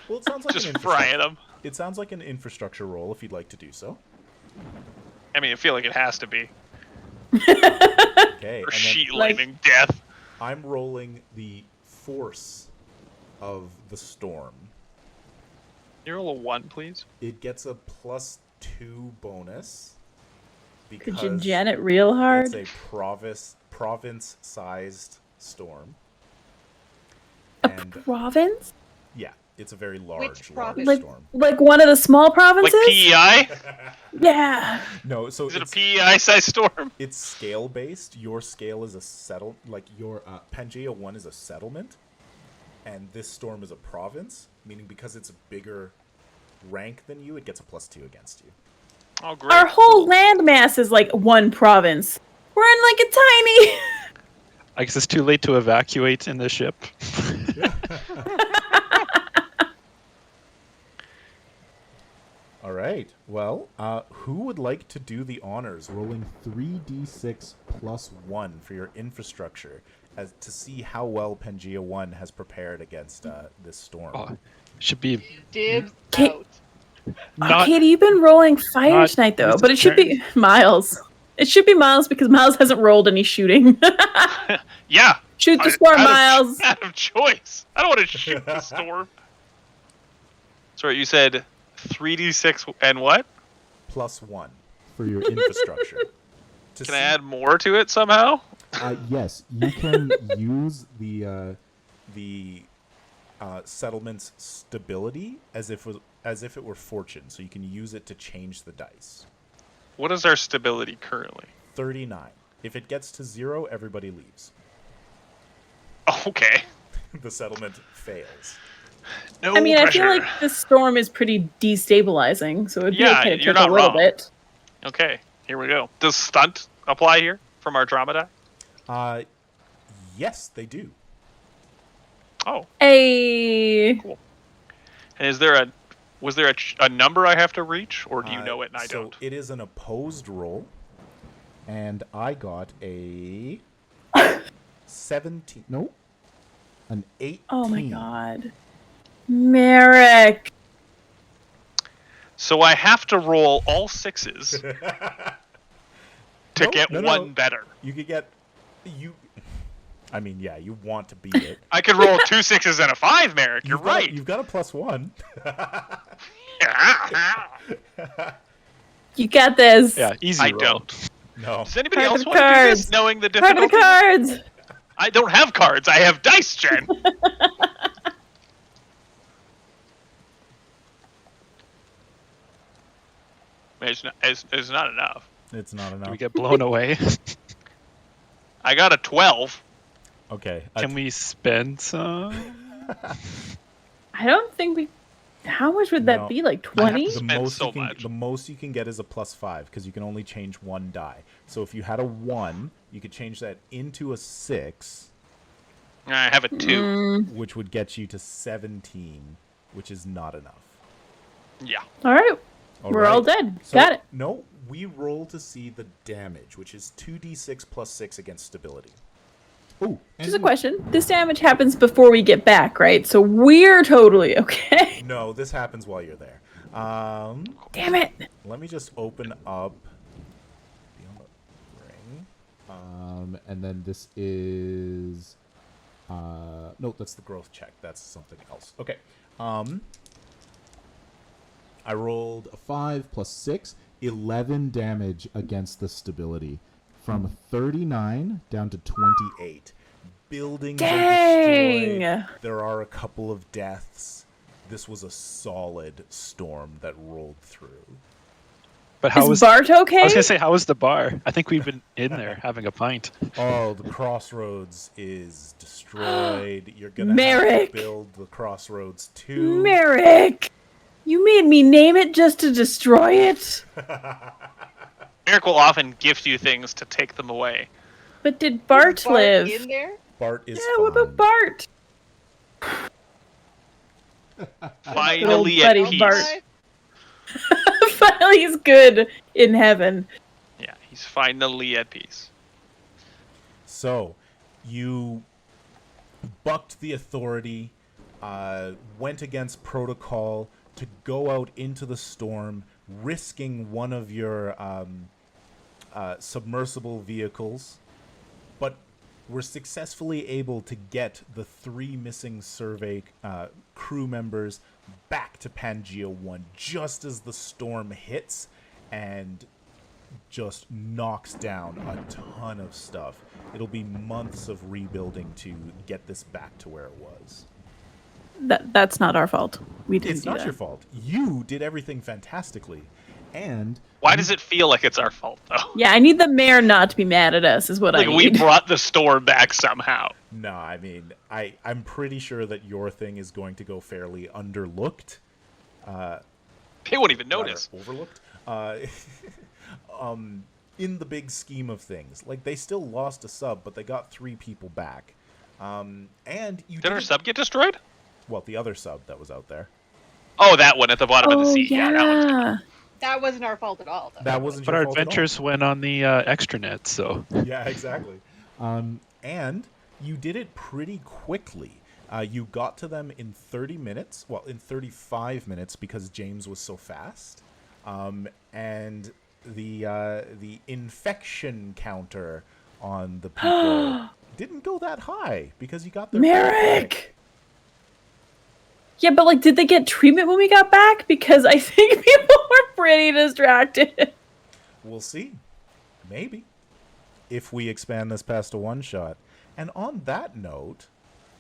Well, it sounds like Just an frying infrastructure. them. It sounds like an infrastructure roll if you'd like to do so. I mean, I feel like it has to be. Okay. Or And sheet then lightning death. I'm rolling the force of the storm. Can you roll a 1, please? It gets a +2 bonus because Could you gen it real hard? it's a province-sized storm. A And province? yeah, it's a very large province? Like, storm. like one of the small Like provinces? PEI? Yeah. No, so Is it a it's, PEI-sized storm? it's scale-based. Your scale is your Pangea 1 is a settlement, and this storm is a province, meaning because it's a bigger rank than you, it gets a +2 against you. Oh, great. Our whole landmass is like one province. We're in like a tiny. I guess it's too late to evacuate in the ship. All right. Well, who would like to do the honors, rolling 3d6 + 1 for your infrastructure, as to see how well Pangea 1 has prepared against this storm? Oh, should be Dibs Okay. out. not. Katie, you've been rolling fire not tonight though, Mrs. but it should be Miles. It should be Miles because Miles hasn't rolled any shooting. Yeah. Shoot the storm, Miles. Out of choice. I don't want to shoot the storm. Sorry, you said 3d6 and what? +1 for your infrastructure. Can I add more to it somehow? Yes, you can use the settlement's stability as if it were fortune, so you can use it to change the dice. What is our stability currently? 39. If it gets to 0, everybody leaves. Okay. The settlement fails. No I mean, pressure. I feel like this storm is pretty destabilizing, so it'd be Yeah, okay to you're take a not little wrong. bit. Okay, here we go. Does stunt apply here from our drama die? Yes, they do. Oh, Hey, cool. And was there a number I have to reach, or do you know it and I so don't? it is an opposed roll, and I got a 17. No, an 18. oh my god. Merrick. So I have to roll all 6s to No, get no, no. one better. You could get I mean, yeah, you want to beat it. I could roll 2 6s and a 5, Merrick. You're right. You've got a +1. You got this. Yeah, easy I roll. don't. No. Does anybody Card else of want to do this, cards. knowing the Part of the difficulty? cards. I don't have cards. I have dice, Jen. It's not enough. It's not Do enough. we get blown away? I got a 12. Okay. Can we spend some? I don't think we. How much would that No. be? Like I have 20? to spend so the much. most you can get is a +5 because you can only change one die. So if you had a 1, you could change that into a 6, I have a 2. which would get you to 17, which is not enough. Yeah. All right. All We're right. all dead. So, Got it. No, we roll to see the damage, which is 2d6 + 6 against stability. Oh, Just a question. This damage happens before we get back, right? So we're totally okay. No, this happens while you're there. Damn it. Let me just open up Beyond the Ring. And then this is no, that's the growth check. That's something else. Okay. I rolled a 5 + 6, 11 damage against the stability. From 39 down to 28. Buildings are Dang. destroyed. There are a couple of deaths. This was a solid storm that rolled through. But how Is was Bart okay? I was gonna say, how was the bar? I think we've been in there having a pint. Oh, the Crossroads is destroyed. You're gonna have Merrick. to build the Crossroads too. Merrick. You made me name it just to destroy it. Merrick will often gift you things to take them away. But did Bart Bart live? in there? Bart is Yeah, what fine. about Bart? Finally Little at buddy peace. Bart. Finally, he's good in heaven. Yeah, he's finally at peace. So, you bucked the authority, went against protocol to go out into the storm, risking one of your submersible vehicles, but were successfully able to get the 3 missing survey crew members back to Pangea 1 just as the storm hits and just knocks down a ton of stuff. It'll be months of rebuilding to get this back to where it was. That's not our fault. We didn't. It's not your fault. You did everything fantastically. And Why does it feel like it's our fault, though? Yeah, I need the mayor not to be mad at us. Is what I Like, need. we brought the storm back somehow. no, I mean, I'm pretty sure that your thing is going to go fairly underlooked. They won't even notice. Overlooked. In the big scheme of things, like they still lost a sub, but they got 3 people back. And you Did our sub get destroyed? Well, the other sub that was out there. Oh, that one at the bottom of the sea. Yeah. That one's good. That wasn't our fault at all, though. That wasn't But your our fault at all. adventures went on the extranet, so Yeah, exactly. And you did it pretty quickly. You got to them in 30 minutes. Well, in 35 minutes because James was so fast. And the infection counter on the people didn't go that high because you got there. Merrick! Yeah, but like, did they get treatment when we got back? Because I think people were pretty distracted. We'll see. Maybe. If we expand this past a one-shot. And on that note,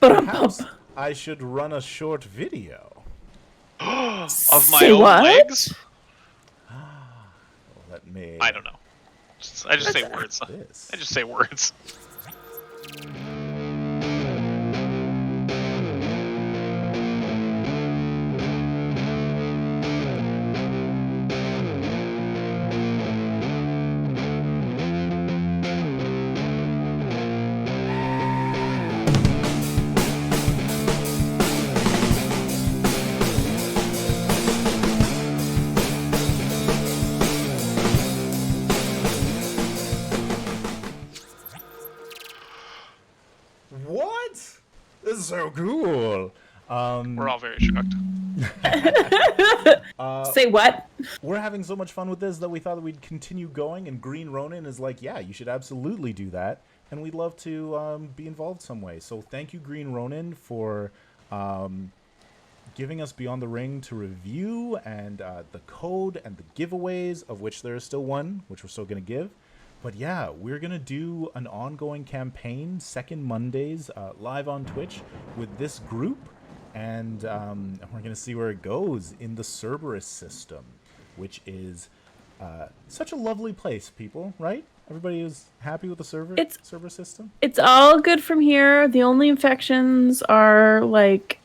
perhaps I should run a short video. Of my Say own what? legs? Let me... I don't know. I just say words. This. I just say words. What? This is so cool. We're all very shocked. Say what? We're having so much fun with this that we thought that we'd continue going, and Green Ronin is like, yeah, you should absolutely do that, and we'd love to be involved some way. So thank you, Green Ronin, for giving us Beyond the Ring to review, and the code and the giveaways, of which there is still one, which we're still going to give. But yeah, we're going to do an ongoing campaign, second Mondays, live on Twitch with this group. And we're going to see where it goes in the Cerberus System, which is such a lovely place, people, right? Everybody is happy with the Cerberus System? It's all good from here. The only infections are like...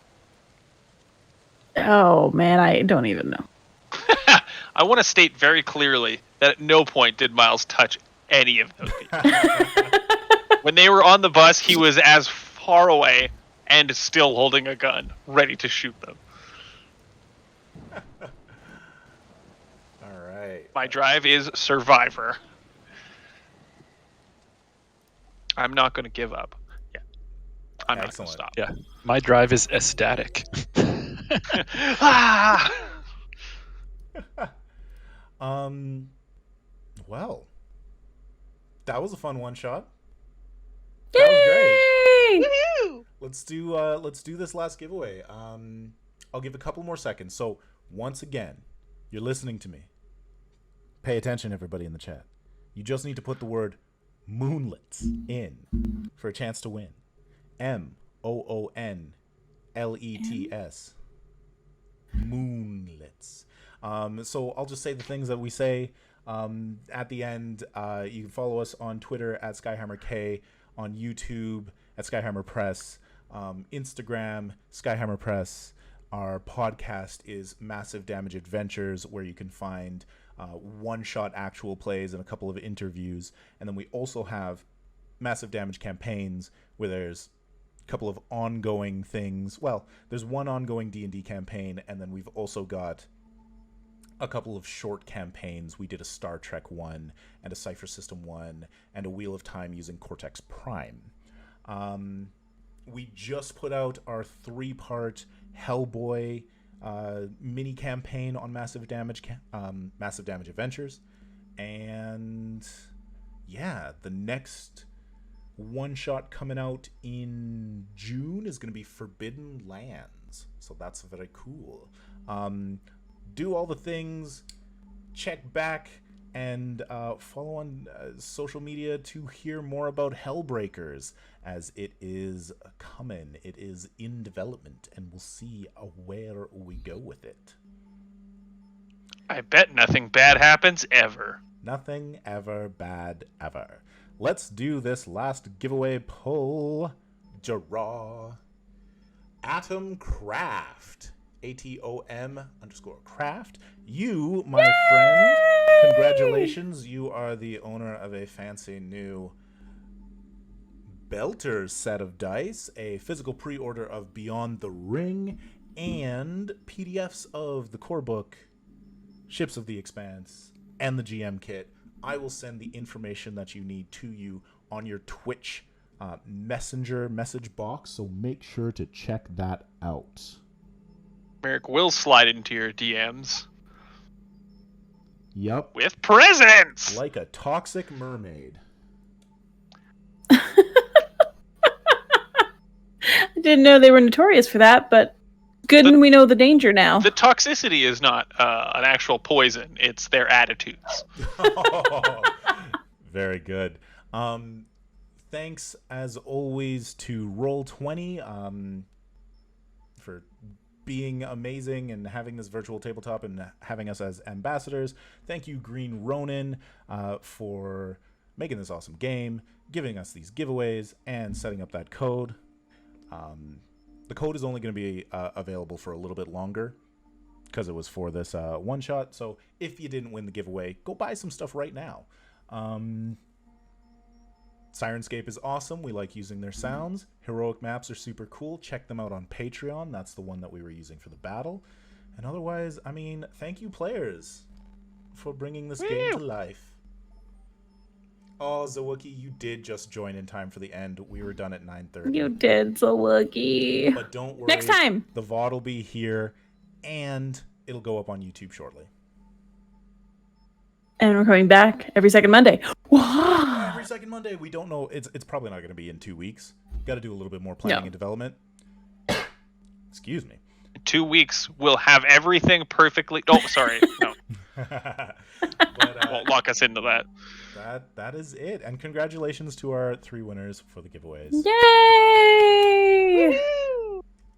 Oh, man, I don't even know. I want to state very clearly that at no point did Miles touch any of those people. When they were on the bus, he was as far away and still holding a gun, ready to shoot them. All right. My drive is Survivor. I'm not going to give up. Yeah. I'm not going to Excellent. stop. yeah. My drive is ecstatic. Ah! Well, that was a fun one-shot. That was great. Yay! Woohoo! Let's do this last giveaway. I'll give a couple more seconds. So once again, you're listening to me. Pay attention, everybody in the chat. You just need to put the word moonlets in for a chance to win. MOONLETS. Moonlets. So I'll just say the things that we say at the end. You can follow us on Twitter at SkyhammerK, on YouTube at Skyhammer Press, Instagram Skyhammer Press. Our podcast is Massive Damage Adventures, where you can find one-shot actual plays and a couple of interviews. And then we also have Massive Damage Campaigns, where there's couple of ongoing things. Well, there's one ongoing D&D campaign, and then we've also got a couple of short campaigns. We did a Star Trek one, and a Cipher System one, and a Wheel of Time using Cortex Prime. We just put out our 3-part Hellboy mini campaign on Massive Damage Adventures, and yeah, the next one-shot coming out in June is going to be Forbidden Lands, so that's very cool. Do all the things, check back, and follow on social media to hear more about Hellbreakers, as it is coming. It is in development, and we'll see where we go with it. I bet nothing bad happens ever. Nothing ever bad ever. Let's do this last giveaway poll. Draw. Atom Craft. ATOM_craft. You, my friend, congratulations. You are the owner of a fancy new Belter set of dice, a physical pre-order of Beyond the Ring, and PDFs of the core book, Ships of the Expanse, and the GM kit. I will send the information that you need to you on your Twitch messenger message box, so make sure to check that out. Mirco will slide into your DMs. Yep. With presents! Like a toxic mermaid. I didn't know they were notorious for that, but good, and we know the danger now. The toxicity is not an actual poison. It's their attitudes. Oh, very good. Thanks, as always, to Roll20 for being amazing and having this virtual tabletop and having us as ambassadors. Thank you, Green Ronin, for making this awesome game, giving us these giveaways, and setting up that code. The code is only going to be available for a little bit longer because it was for this one shot. So if you didn't win the giveaway, go buy some stuff right now. Syrinscape is awesome. We like using their sounds. Heroic maps are super cool. Check them out on Patreon. That's the one that we were using for the battle. And otherwise, I mean, thank you, players, for bringing this game to life. Oh, Zawookie, you did just join in time for the end. We were done at 9:30. You did, Zawookie. But don't worry. Next time. The VOD will be here, and it'll go up on YouTube shortly. And we're coming back every second Monday. Every second Monday. We don't know. It's probably not going to be in 2 weeks. Got to do a little bit more planning and development. Excuse me. In 2 weeks, we'll have everything perfectly. Oh, sorry. No. But, won't lock us into that. That is it. And congratulations to our 3 winners for the giveaways. Yay!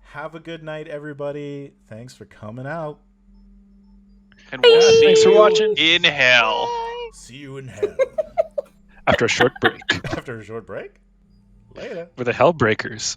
Have a good night, everybody. Thanks for coming out. And we'll see Thanks for you watching. in hell. See you in hell. After a short break After a short break. Later. with the Hellbreakers.